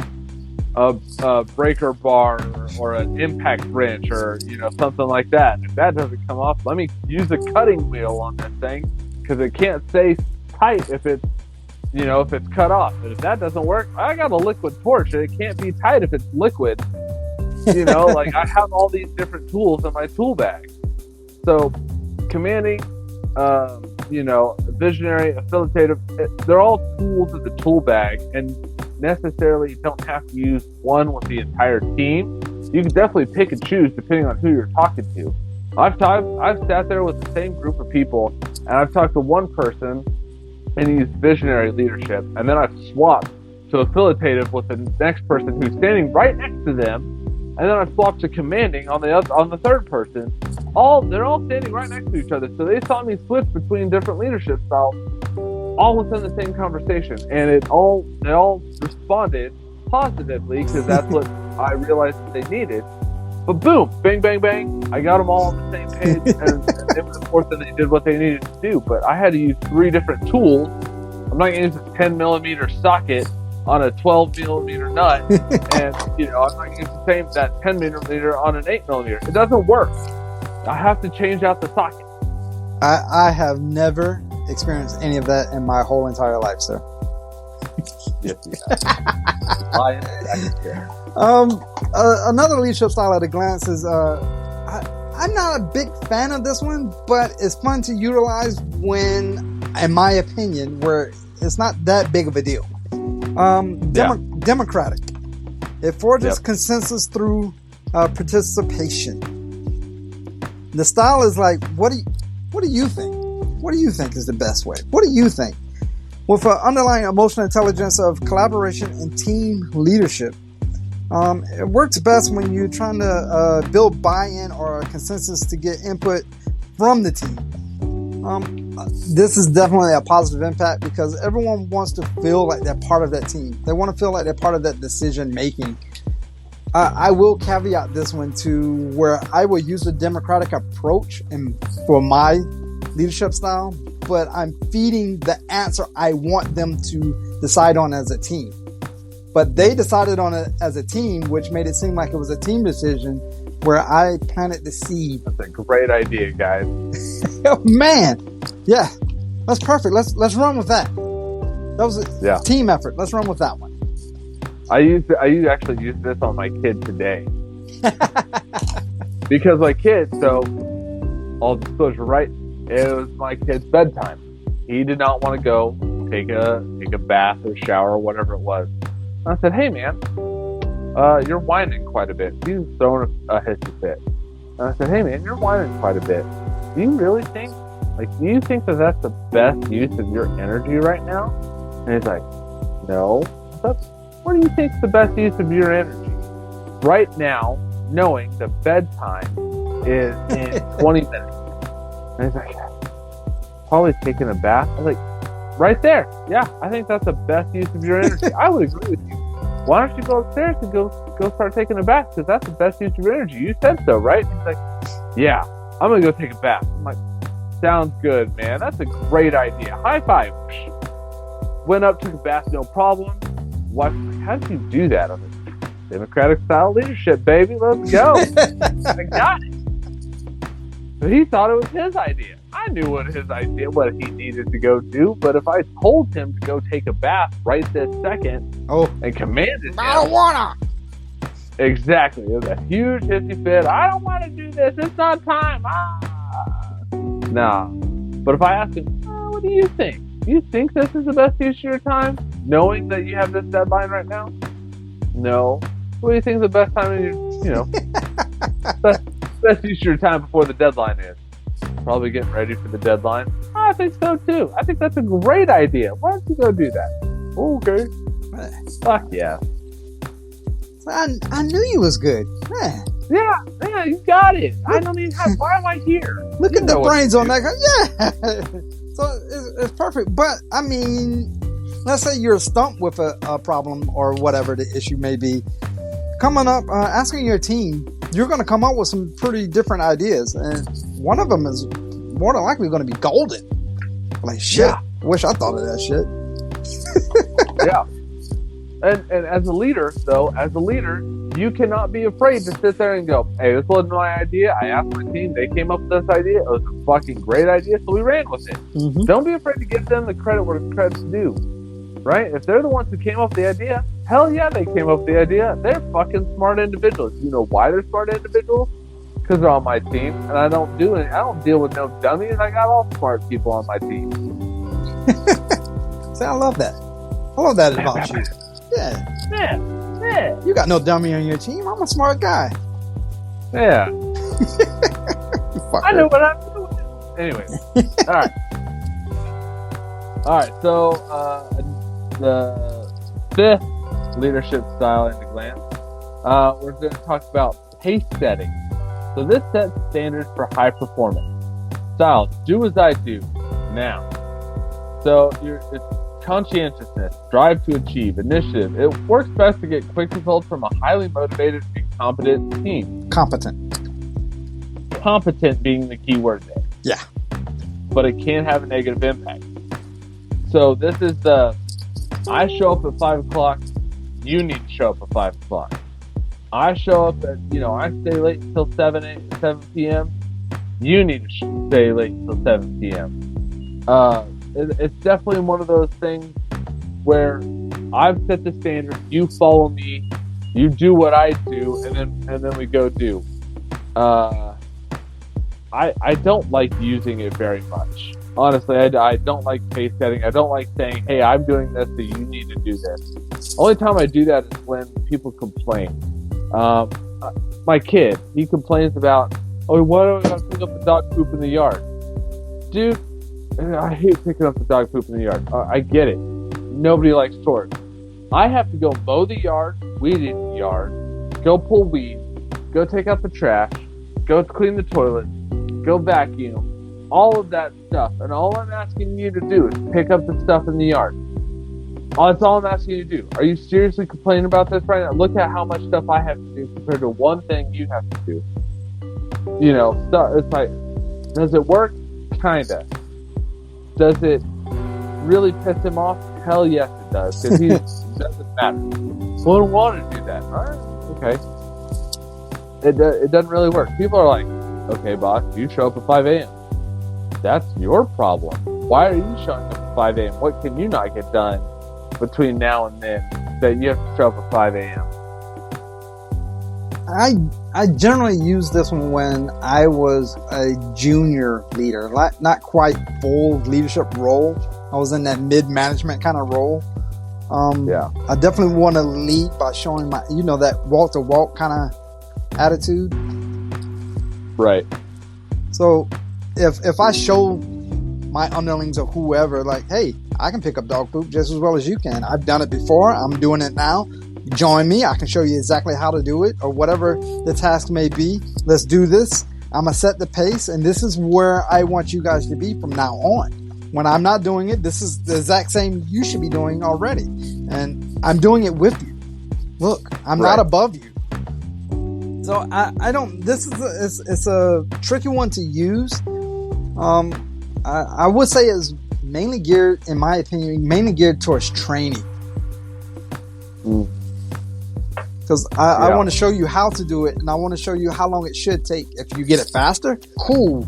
B: a breaker bar or an impact wrench or, something like that. If that doesn't come off, let me use a cutting wheel on this thing because it can't stay tight if it's cut off. And if that doesn't work, I got a liquid torch and it can't be tight if it's liquid. Like I have all these different tools in my tool bag. So commanding, visionary, affiliative, they're all tools in the tool bag, and necessarily you don't have to use one with the entire team. You can definitely pick and choose depending on who you're talking to. I've sat there with the same group of people and I've talked to one person and use visionary leadership, and then I've swapped to affiliative with the next person who's standing right next to them, and then I've swapped to commanding on the third person. They're all standing right next to each other, so they saw me switch between different leadership styles, all within the same conversation, and they all responded positively because that's what I realized that they needed. But boom, bang, bang, bang. I got them all on the same page, and it was important that they did what they needed to do. But I had to use 3 different tools. I'm not going to use a 10 millimeter socket on a 12 millimeter nut, and I'm not going to use the same that 10 millimeter on an 8 millimeter. It doesn't work. I have to change out the socket.
C: I have never experienced any of that in my whole entire life, sir.
B: Yes, lying.
C: Another leadership style at a glance is I'm not a big fan of this one, but it's fun to utilize when, in my opinion, where it's not that big of a deal. Democratic. It forges consensus through participation. The style is like, what do you think? What do you think is the best way? What do you think? With an underlying emotional intelligence of collaboration and team leadership. It works best when you're trying to build buy-in or a consensus to get input from the team. This is definitely a positive impact because everyone wants to feel like they're part of that team. They want to feel like they're part of that decision making. I will caveat this one to where I will use a democratic approach for my leadership style, but I'm feeding the answer I want them to decide on as a team. But they decided on it as a team, which made it seem like it was a team decision where I planted the seed.
B: That's a great idea, guys.
C: Oh, man. Yeah, that's perfect. Let's run with that. That was a team effort. Let's run with that one.
B: I actually used this on my kid today. Because my kid, so all disclosure, right? It was my kid's bedtime. He did not want to go take a bath or shower or whatever it was. And I said, "Hey man, you're whining quite a bit." He's throwing a hissy fit. And I said, "Hey man, you're whining quite a bit. Do you really think, do you think that that's the best use of your energy right now?" And he's like, "No." What do you think is the best use of your energy right now, knowing that bedtime is in 20 minutes? And he's like, "Probably taking a bath." I was like, "Right there. Yeah, I think that's the best use of your energy." I would agree with you. Why don't you go upstairs and go start taking a bath? Because that's the best use of your energy. You said so, right? And he's like, "Yeah, I'm going to go take a bath." I'm like, "Sounds good, man. That's a great idea. High five." Went up, took a bath, no problem. Wife was like, "How did you do that?" I'm like, "Democratic style leadership, baby. Let's go." I got it. But he thought it was his idea. I knew what he needed to go do. But if I told him to go take a bath right this second and commanded him,
C: marijuana.
B: Exactly. It was a huge hissy fit. "I don't want to do this. It's not time." Nah. But if I ask him, "What do you think? Do you think this is the best use of your time, knowing that you have this deadline right now?" "No." "What do you think is the best time of your, best use of your time before the deadline is?" "Probably getting ready for the deadline." "I think so too. I think that's a great idea. Why don't you go do that?" "Okay." Fuck yeah.
C: I knew you was good. Man.
B: Yeah, you got it. I don't even have. Why am I here?
C: Look at the brains on that guy. Yeah. So it's perfect. But I mean, let's say you're stumped with a problem or whatever the issue may be. Coming up, asking your team, you're going to come up with some pretty different ideas, and one of them is more than likely going to be golden. Like shit. Yeah. Wish I thought of that shit.
B: Yeah. And as a leader, you cannot be afraid to sit there and go, "Hey, this wasn't my idea. I asked my team. They came up with this idea. It was a fucking great idea, so we ran with it." Mm-hmm. Don't be afraid to give them the credit where the credit's due. Right? If they're the ones who came up with the idea, hell yeah, they came up with the idea. They're fucking smart individuals. You know why they're smart individuals? Because they're on my team, and I don't deal with no dummies. I got all smart people on my team.
C: See, I love that. I love that about you. Yeah. You got no dummy on your team. I'm a smart guy.
B: Yeah. I know what I'm doing. Anyway. All right. So the fifth leadership style at a glance, we're going to talk about pace setting. So this sets standards for high performance. Style, do as I do now. So conscientiousness, drive to achieve, initiative. It works best to get quick results from a highly motivated and competent team.
C: Competent.
B: Competent being the key word there.
C: Yeah.
B: But it can have a negative impact. So this is the, I show up at 5 o'clock, you need to show up at 5 o'clock. I show up at, I stay late until 7 p.m. You need to stay late until 7 p.m. It's definitely one of those things where I've set the standard, you follow me, you do what I do, and then we go do. I don't like using it very much. Honestly, I don't like pace setting. I don't like saying, hey, I'm doing this, so you need to do this. Only time I do that is when people complain. My kid, he complains about, oh, why do I gotta pick up the dog poop in the yard? Dude, I hate picking up the dog poop in the yard. I get it. Nobody likes chores. I have to go mow the yard, weed in the yard, go pull weeds, go take out the trash, go clean the toilet, go vacuum, all of that stuff. And all I'm asking you to do is pick up the stuff in the yard. That's all I'm asking you to do. Are you seriously complaining about this right now? Look at how much stuff I have to do compared to one thing you have to do. It's like, does it work? Kinda. Does it really piss him off? Hell yes it does, because he doesn't matter. Well, I don't want to do that. All right, okay. It doesn't really work. People are like, okay, boss, you show up at 5 a.m. That's your problem. Why are you showing up at 5 a.m.? What can you not get done between now and then that you have to show up at 5 a.m.?
C: I generally used this one when I was a junior leader, not quite full leadership role. I was in that mid-management kind of role. I definitely want to lead by showing my, that walk-to-walk kind of attitude.
B: Right.
C: So if I show my underlings or whoever, like, hey, I can pick up dog poop just as well as you can. I've done it before. I'm doing it now. Join me. I can show you exactly how to do it, or whatever the task may be. Let's do this. I'm going to set the pace, and this is where I want you guys to be from now on. When I'm not doing it, this is the exact same you should be doing already. And I'm doing it with you. Look, I'm not above you. So I don't, it's a tricky one to use. I would say it's mainly geared, in my opinion, towards training. Because I want to show you how to do it, and I want to show you how long it should take. If you get it faster, cool.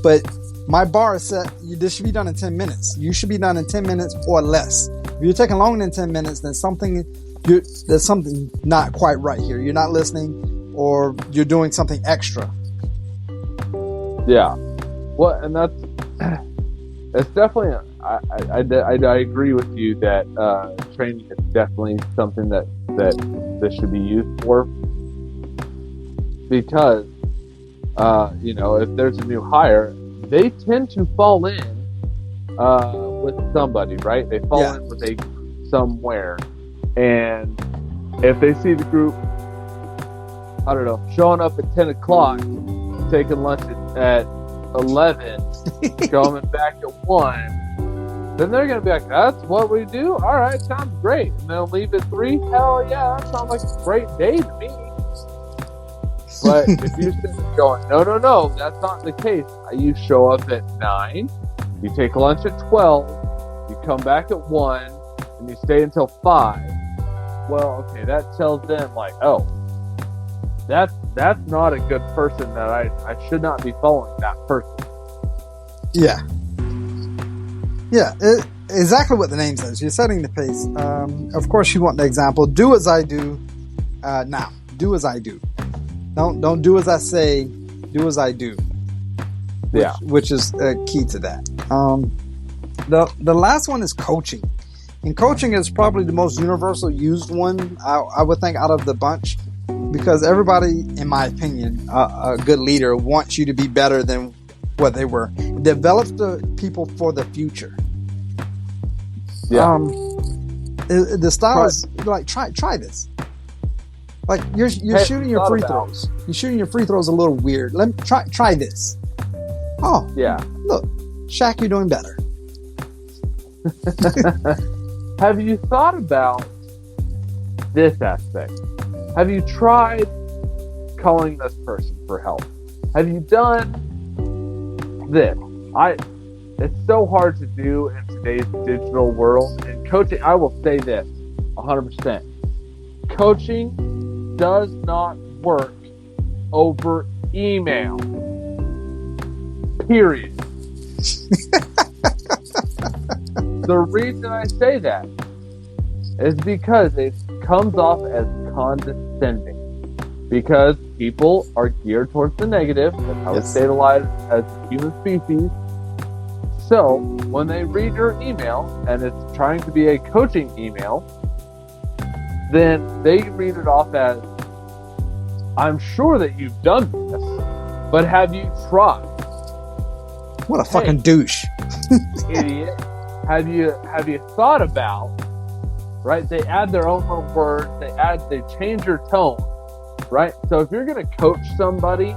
C: But my bar is set, this should be done in 10 minutes. You should be done in 10 minutes or less. If you're taking longer than 10 minutes, then there's something not quite right here. You're not listening, or you're doing something extra.
B: Yeah. Well, and it's definitely, I agree with you that training is definitely something that this should be used for, because if there's a new hire, they tend to fall in with somebody, right? They fall in with a group somewhere, and if they see the group, I don't know, showing up at 10 o'clock, taking lunch at 11, coming back at 1, then they're going to be like, that's what we do? All right, sounds great. And they'll leave at 3. Hell yeah, that sounds like a great day to me. But if you're sitting there going, no, that's not the case. You show up at 9, you take lunch at 12, you come back at 1, and you stay until 5. Well, okay, that tells them, like, oh, that's not a good person, that I should not be following that person. Yeah.
C: Yeah, exactly what the name says. You're setting the pace. Of course, you want the example. Do as I do. Now, do as I do. Don't do as I say. Do as I do. Which is key to that. The last one is coaching. And coaching is probably the most universal used one, I would think, out of the bunch. Because everybody, in my opinion, a good leader wants you to be better than what they were. Develop the people for the future.
B: Yeah.
C: The style is like, try this. Like you're shooting your free throws. You're shooting your free throws a little weird. Let me try this. Oh yeah. Look, Shaq, you're doing better.
B: Have you thought about this aspect? Have you tried calling this person for help? Have you done this? It's so hard to do in today's digital world. And coaching, I will say this 100%. Coaching does not work over email. Period. The reason I say that is because it comes off as condescending. Because people are geared towards the negative. That's how we stay alive as a human species. So, when they read your email, and it's trying to be a coaching email, then they read it off as, I'm sure that you've done this, but have you tried?
C: What a fucking douche.
B: Idiot. Have you thought about, right? They add their own little words, they change your tone, right? So if you're going to coach somebody,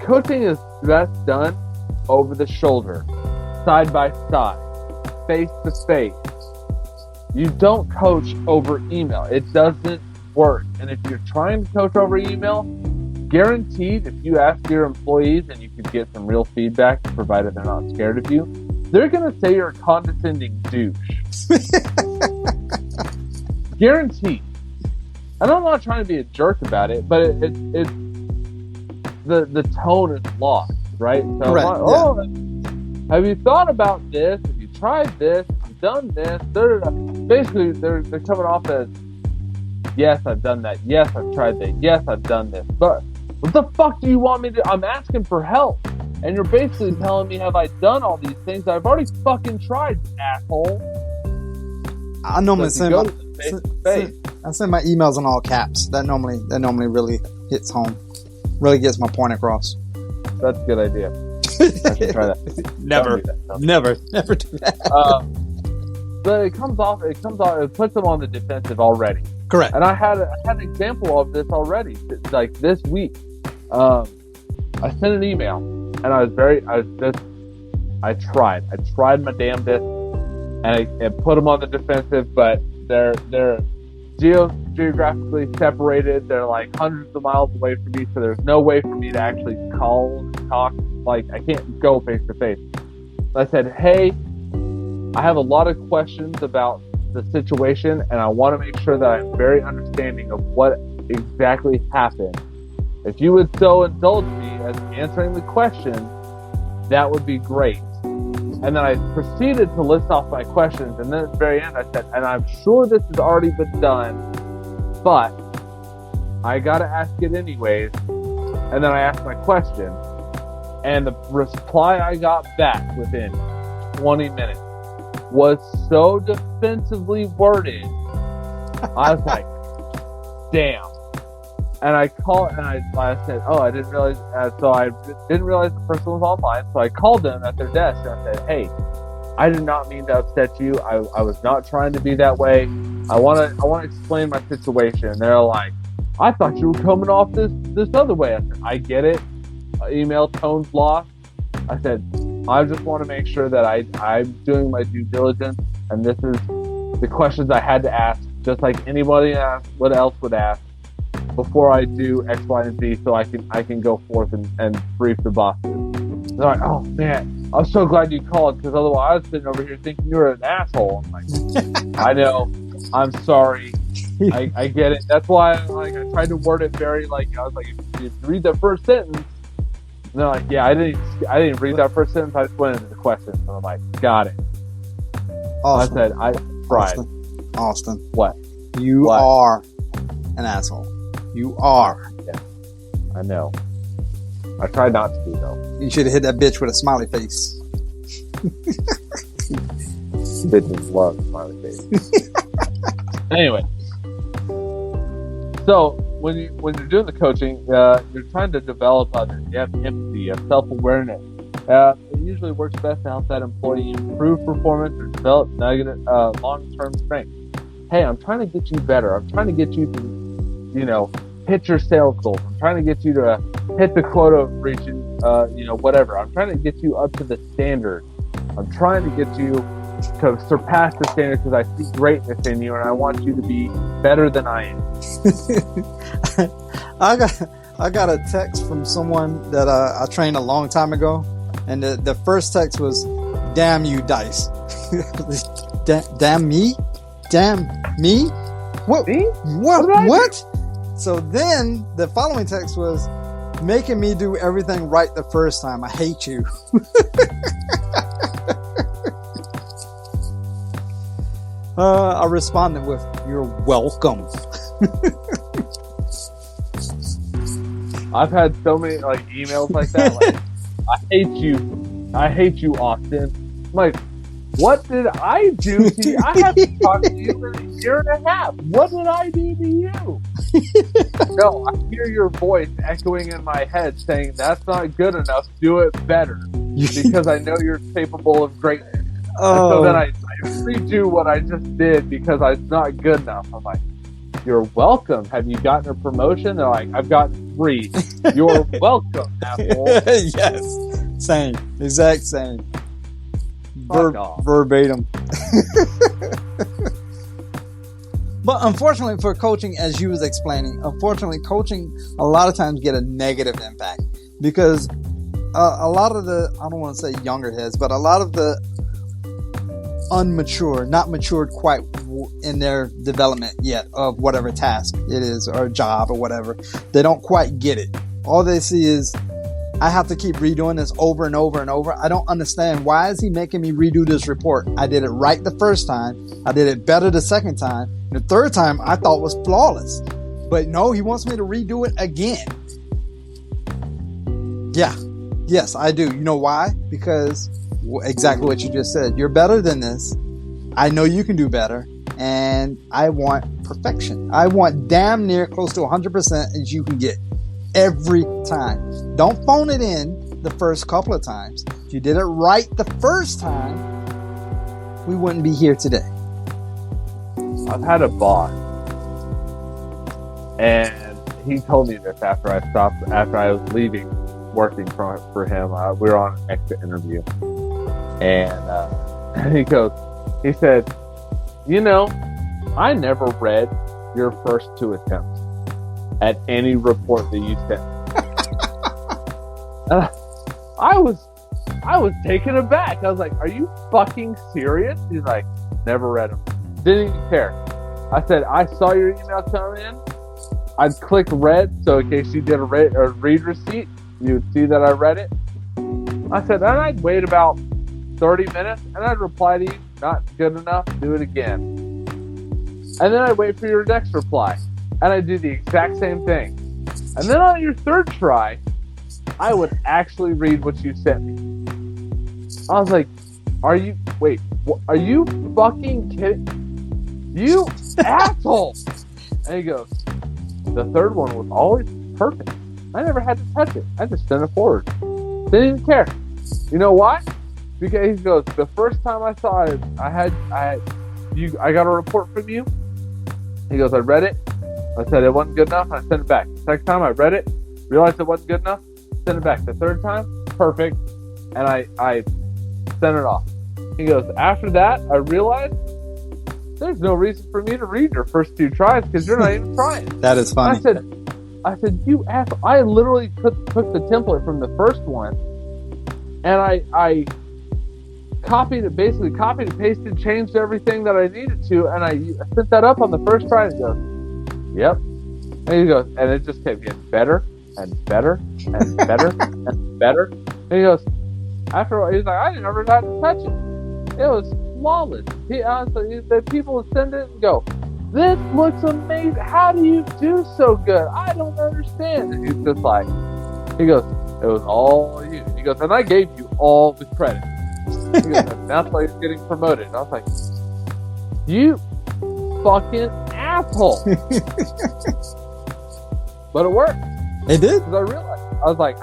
B: coaching is best done over the shoulder, side by side, face to face. You don't coach over email. It doesn't work. And if you're trying to coach over email, guaranteed if you ask your employees and you can get some real feedback, provided they're not scared of you, they're going to say you're a condescending douche. Guaranteed. And I'm not trying to be a jerk about it, but the tone is lost, right? So
C: Correct,
B: have you thought about this? Have you tried this? Have you done this? Basically, they're coming off as, yes, I've done that. Yes, I've tried that. Yes, I've done this. But what the fuck do you want me to do? I'm asking for help. And you're basically telling me, have I done all these things? I've already fucking tried, asshole.
C: I normally send my emails in all caps. That normally really hits home. Really gets my point across.
B: That's a good idea. I should try that.
C: Never do that.
B: But it puts them on the defensive already.
C: Correct.
B: And I had an example of this already, like this week. I sent an email, and I tried my damnedest, and I put them on the defensive, but they're geographically separated. They're like hundreds of miles away from me, so there's no way for me to actually call and talk. Like, I can't go face to face. I said, hey, I have a lot of questions about the situation, and I want to make sure that I'm very understanding of what exactly happened. If you would so indulge me as answering the question, that would be great. And then I proceeded to list off my questions, and then at the very end I said, and I'm sure this has already been done, but I gotta ask it anyways. And then I asked my question, and the reply I got back within 20 minutes was so defensively worded. I was like, damn. And I called, and I said, oh, I didn't realize, so I didn't realize the person was online, so I called them at their desk, and I said, hey, I did not mean to upset you. I was not trying to be that way. I want to explain my situation. And they're like, I thought you were coming off this other way. I said, I get it. Email tone's lost. I said, I just want to make sure that I'm doing my due diligence, and this is the questions I had to ask, just like anybody else would ask before I do X, Y, and Z, so I can go forth and brief the bosses. They're like, oh man, I'm so glad you called, because otherwise I was sitting over here thinking you were an asshole. I'm like, I know, I'm sorry, I get it. That's why I tried to word it very I was like, if you read the first sentence. And they're like, yeah, I didn't read that first sentence. I just went into the question. And I'm like, got it.
C: Austin.
B: I said, I tried.
C: Austin.
B: What?
C: You are an asshole. You are.
B: Yeah, I know. I tried not to be, though.
C: You should have hit that bitch with a smiley face.
B: Bitches love smiley face. Anyway. So, when you're doing the coaching, you're trying to develop others. You have empathy, you have self-awareness. It usually works best to help that employee improve performance or develop long-term strength. Hey, I'm trying to get you better. I'm trying to get you to, hit your sales goals. I'm trying to get you to hit the quota of reaching, whatever. I'm trying to get you up to the standard. I'm trying to get you to surpass the standard because I see greatness in you and I want you to be better than I am.
C: I got a text from someone that I trained a long time ago, and the first text was, "Damn you, Dice." Damn me? Damn me? What?
B: Me?
C: What? So then the following text was, "Making me do everything right the first time. I hate you." I responded with, "You're welcome."
B: I've had so many like emails like that. Like, I hate you, Austin. I'm like, what did I do to you? I haven't talked to you in a year and a half. What did I do to you? No, I hear your voice echoing in my head saying, that's not good enough. Do it better. Because I know you're capable of greatness.
C: Oh.
B: And so then I redo what I just did because I'm not good enough. I'm like, you're welcome. Have you gotten a promotion? They're like, I've gotten 3. You're welcome, asshole.
C: Yes. Same. Exact same. Verbatim. But unfortunately for coaching, as you was explaining, coaching a lot of times get a negative impact because a lot of the, I don't want to say younger heads, but a lot of the not matured quite in their development yet of whatever task it is or job or whatever, they don't quite get it. All they see is, I have to keep redoing this over and over and over. I don't understand. Why is he making me redo this report? I did it right the first time. I did it better the second time. The third time I thought was flawless. But no, he wants me to redo it again. Yeah. Yes, I do. You know why? Because exactly what you just said. You're better than this. I know you can do better. And I want perfection. I want damn near close to 100% as you can get. Every time. Don't phone it in the first couple of times. If you did it right the first time, we wouldn't be here today.
B: I've had a boss, and he told me this after I was leaving working for him. We were on an exit interview, and he said, you know, I never read your first 2 attempts at any report that you sent. I was taken aback. I was like, are you fucking serious? He's like, never read them. Didn't even care. I said, I saw your email come in. I'd click read, so in case you did a read receipt, you would see that I read it. I said, and I'd wait about 30 minutes, and I'd reply to you, not good enough, do it again. And then I'd wait for your next reply, and I'd do the exact same thing. And then on your third try, I would actually read what you sent me. I was like, are you fucking kidding? You asshole! And he goes, the third one was always perfect. I never had to touch it. I just sent it forward. Didn't even care. You know why? Because he goes, the first time I saw it, I got a report from you. He goes, I read it. I said it wasn't good enough. And I sent it back. The second time I read it, realized it wasn't good enough, sent it back. The third time, perfect. And I sent it off. He goes, after that, I realized there's no reason for me to read your first 2 tries because you're not even trying.
C: That is funny.
B: I said, you asshole. I literally took the template from the first one and I copied and pasted, changed everything that I needed to, and I sent that up on the first try and he goes, yep. And he goes, and it just kept getting better and better and better and better. And he goes, after a while, he's like, I didn't ever have to touch it. It was flawless. The people would send it and go, this looks amazing. How do you do so good? I don't understand. And he's just like, he goes, it was all you. He goes, and I gave you all the credit. He goes, and that's why you're getting promoted. And I was like, you fucking asshole. But it worked.
C: It did.
B: Because I realized, I was like,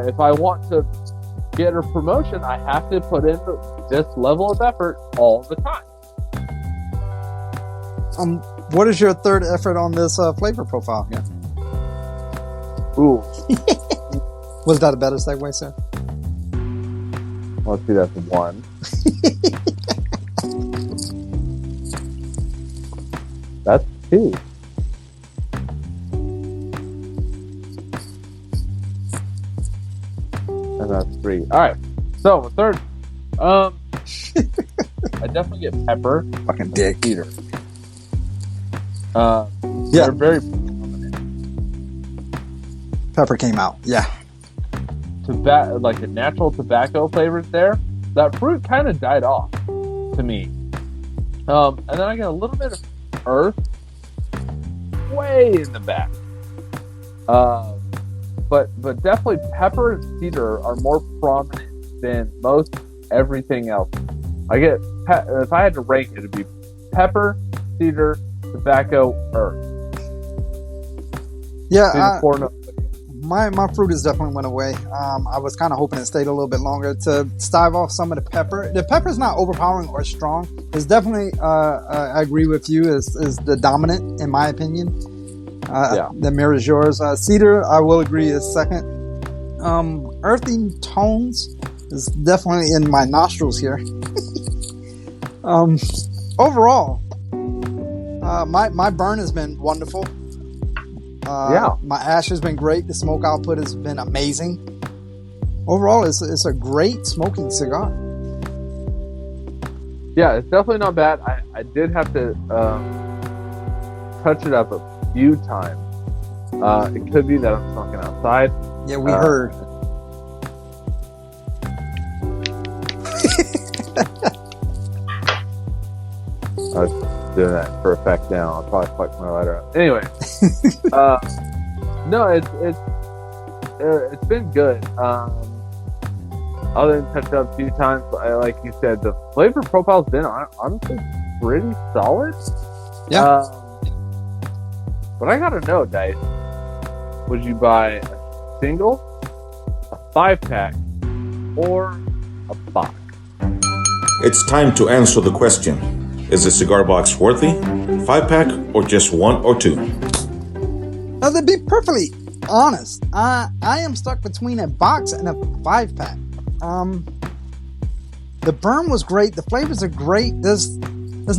B: if I want to get a promotion, I have to put in this level of effort all the time.
C: What is your third effort on this flavor profile here?
B: Ooh.
C: Was that a better segue, sir?
B: Let's see, that's 1. That's 2. And that's 3. All right. So the third, I definitely get pepper.
C: Fucking dick.
B: Cedar.
C: Yeah.
B: They're very
C: Pepper came out. Yeah.
B: like the natural tobacco flavors there. That fruit kind of died off to me. And then I get a little bit of earth way in the back. But definitely pepper and cedar are more prominent than most everything else. I get if I had to rank it, it'd be pepper, cedar, tobacco, earth.
C: Yeah. My fruit has definitely went away. I was kind of hoping it stayed a little bit longer to stave off some of the pepper. The pepper is not overpowering or strong. It's definitely, I agree with you, is the dominant in my opinion. The mirror is yours. Cedar, I will agree, is second. Earthy tones is definitely in my nostrils here. Overall, my burn has been wonderful. My ash has been great. The smoke output has been amazing. Overall, it's a great smoking cigar.
B: Yeah, it's definitely not bad. I did have to touch it up a few times. It could be that I'm smoking outside.
C: Yeah, we heard.
B: I was doing that for effect now. I'll probably fuck my lighter up. Anyway, no, it's been good. Other than touch it up a few times, like you said, the flavor profile's been honestly pretty solid.
C: Yeah.
B: But I gotta know, Dice, would you buy a single, a 5-pack, or a box?
G: It's time to answer the question. Is a cigar box worthy, 5-pack, or just 1 or 2?
C: Now, to be perfectly honest, I am stuck between a box and a 5-pack. The burn was great. The flavors are great. There's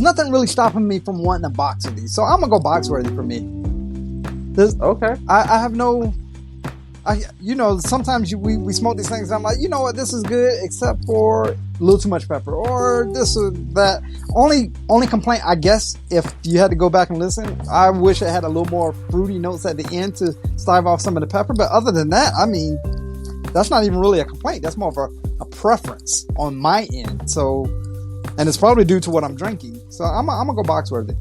C: nothing really stopping me from wanting a box of these. So I'm gonna go box worthy for me.
B: Okay.
C: I have no. Sometimes we smoke these things and I'm like, you know what, this is good except for a little too much pepper or this or that. Only complaint, I guess, if you had to go back and listen, I wish it had a little more fruity notes at the end to stave off some of the pepper. But other than that, I mean, that's not even really a complaint. That's more of a preference on my end. So, and it's probably due to what I'm drinking. So I'm gonna go box worthy.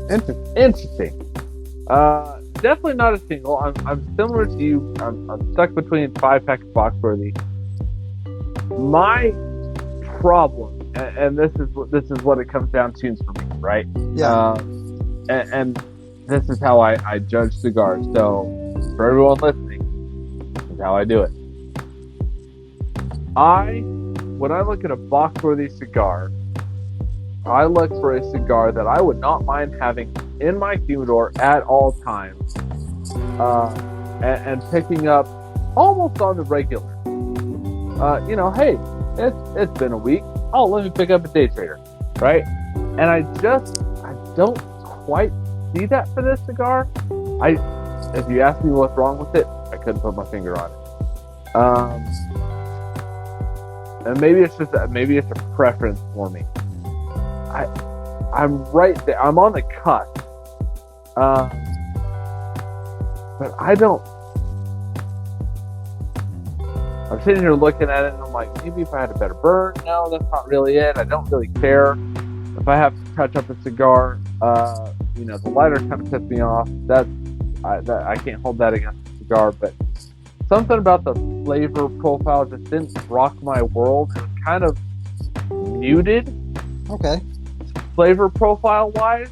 B: Interesting. Definitely not a single. I'm similar to you. I'm stuck between 5-pack and box worthy. My problem, and this is what it comes down to for me, right?
C: Yeah.
B: And this is how I judge cigars. So for everyone listening, this is how I do it. When I look at a box worthy cigar, I look for a cigar that I would not mind having in my humidor at all times, and picking up almost on the regular. Hey, it's been a week. Oh, let me pick up a day trader, right? And I don't quite see that for this cigar. If you ask me what's wrong with it, I couldn't put my finger on it. And maybe it's a preference for me. I'm right there. I'm on the cusp. But I don't. I'm sitting here looking at it and I'm like, maybe if I had a better burn. No, that's not really it. I don't really care. If I have to touch up a cigar, the lighter kind of pissed me off. I can't hold that against the cigar, but something about the flavor profile just didn't rock my world. It was kind of muted.
C: Okay.
B: Flavor profile wise,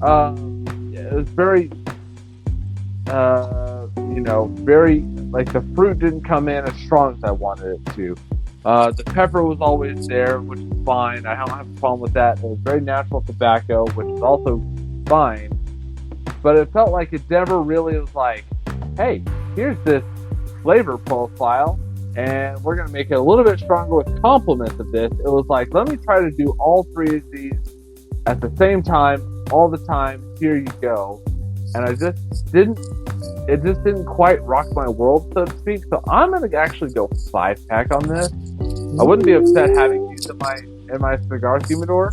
B: it was very, very, like, the fruit didn't come in as strong as I wanted it to. The pepper was always there, which is fine. I don't have a problem with that. It was very natural tobacco, which is also fine. But it felt like it never really was like, hey, here's this flavor profile, and we're going to make it a little bit stronger with compliments of this. It was like, let me try to do all three of these at the same time, all the time, here you go. And it just didn't quite rock my world, so to speak. So I'm gonna actually go 5-pack on this. I wouldn't be upset having these in my cigar humidor.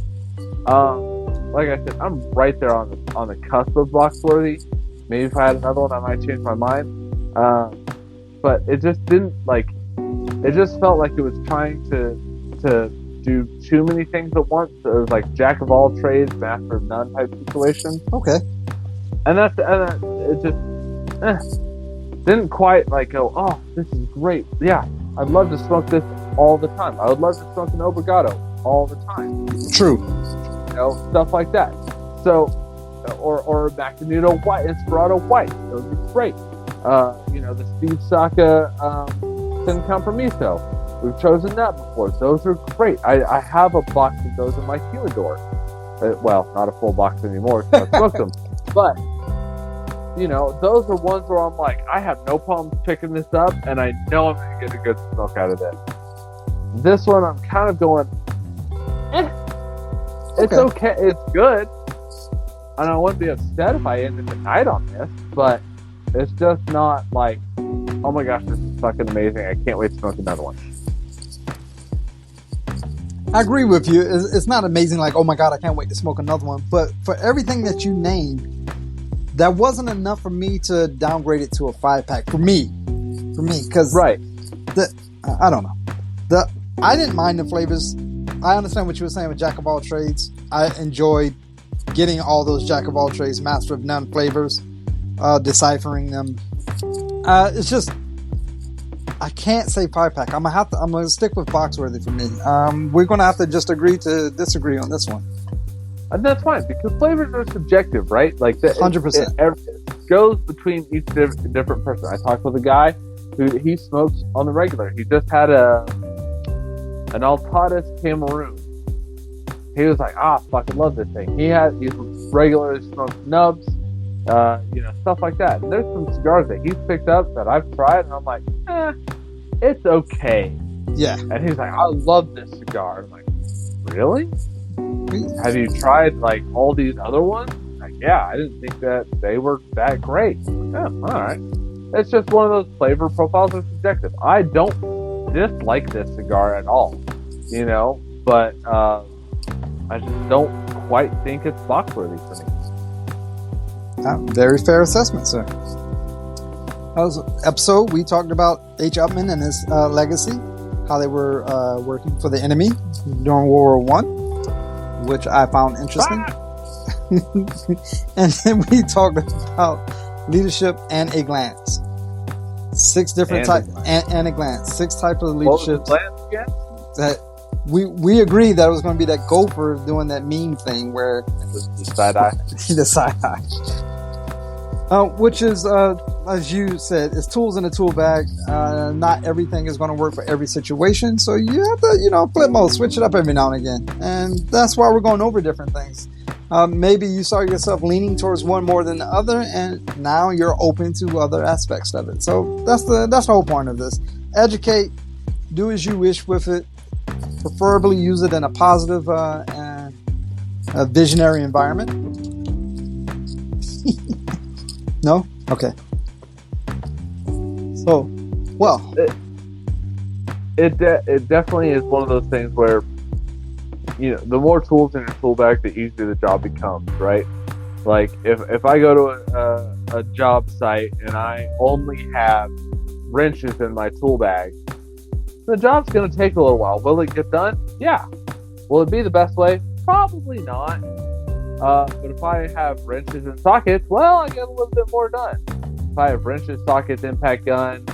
B: Like I said, I'm right there on the cusp of box worthy. Maybe if I had another one, I might change my mind. But it just didn't like. It just felt like it was trying to do too many things at once. It was like jack of all trades, master of none type situation.
C: Okay.
B: And it just didn't quite like go, oh, this is great. Yeah, I'd love to smoke this all the time. I would love to smoke an Obrigado all the time.
C: True.
B: You know, stuff like that. So, or Macanudo White, Inspirado White. Those are great. You know, the Steve Saka Sin Compromiso. We've chosen that before. Those are great. I have a box of those in my humidor. Well, not a full box anymore because I smoked them. But, you know, those are ones where I'm like, I have no problem picking this up, and I know I'm going to get a good smoke out of this. This one, I'm kind of going, it's okay. It's good. And I wouldn't be upset if I ended the night on this, but it's just not like, oh my gosh, this is fucking amazing. I can't wait to smoke another one.
C: I agree with you. It's not amazing like, oh my God, I can't wait to smoke another one. But for everything that you named, that wasn't enough for me to downgrade it to a 5-pack. For me. Because
B: right.
C: I don't know. I didn't mind the flavors. I understand what you were saying with Jack of all trades. I enjoyed getting all those Jack of all trades, master of none flavors, deciphering them. It's just, I can't say 5-pack. I'm gonna stick with boxworthy for me. We're gonna have to just agree to disagree on this one.
B: And that's fine because flavors are subjective, right? Like
C: 100%.
B: It goes between each different person. I talked with a guy who he smokes on the regular. He just had an Altadas Cameroon. He was like, fucking love this thing. He regularly smokes nubs, you know, stuff like that. And there's some cigars that he's picked up that I've tried, and I'm like, it's okay.
C: Yeah.
B: And he's like, I love this cigar. I'm like, really? Have you tried like all these other ones? Like, yeah, I didn't think that they were that great. Yeah, all right. It's just one of those flavor profiles are subjective. I don't dislike this cigar at all, you know, but I just don't quite think it's box-worthy for me.
C: Very fair assessment, sir. That was episode we talked about H. Upmann and his legacy, how they were working for the enemy during World War I. Which I found interesting. And then we talked about leadership and a glance. 6 different types and a glance. 6 types of leadership.
B: What was the glance again?
C: That we agreed that it was going to be that gopher doing that meme thing where
B: the side eye.
C: The side eye. Which is, as you said, it's tools in a tool bag. Not everything is going to work for every situation. So you have to, flip mode, switch it up every now and again. And that's why we're going over different things. Maybe you saw yourself leaning towards one more than the other, and now you're open to other aspects of it. So that's the whole point of this. Educate, do as you wish with it. Preferably use it in a positive and a visionary environment. No? Okay. So, well.
B: It definitely is one of those things where, the more tools in your tool bag, the easier the job becomes, right? Like, if I go to a job site and I only have wrenches in my tool bag, the job's going to take a little while. Will it get done? Yeah. Will it be the best way? Probably not. But if I have wrenches and sockets, well, I get a little bit more done. If I have wrenches, sockets, impact gun,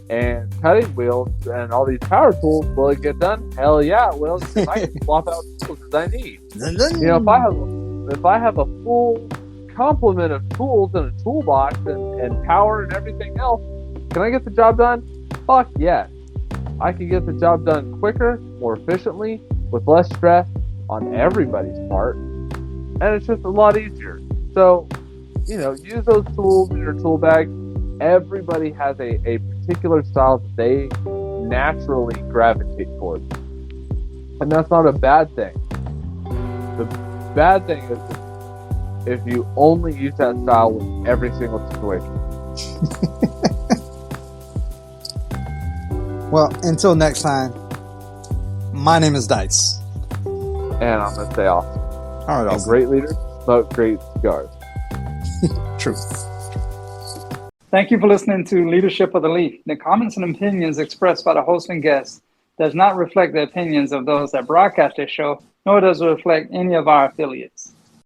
B: and cutting wheels, and all these power tools, will it get done? Hell yeah, it will. Because I can swap out tools as I need. If I have a full complement of tools in a toolbox and power and everything else, can I get the job done? Fuck yes. I can get the job done quicker, more efficiently, with less stress on everybody's part. And it's just a lot easier. So, use those tools in your tool bag. Everybody has a particular style that they naturally gravitate towards. And that's not a bad thing. bad thing is if you only use that style with every single situation.
C: Well, until next time, my name is Dice.
B: And I'm going to say Austin.
C: All right,
B: And
C: Austin.
B: great leaders smoke great cigars.
C: True.
E: Thank you for listening to Leadership of the Leaf. The comments and opinions expressed by the host and guests does not reflect the opinions of those that broadcast this show, nor does it reflect any of our affiliates.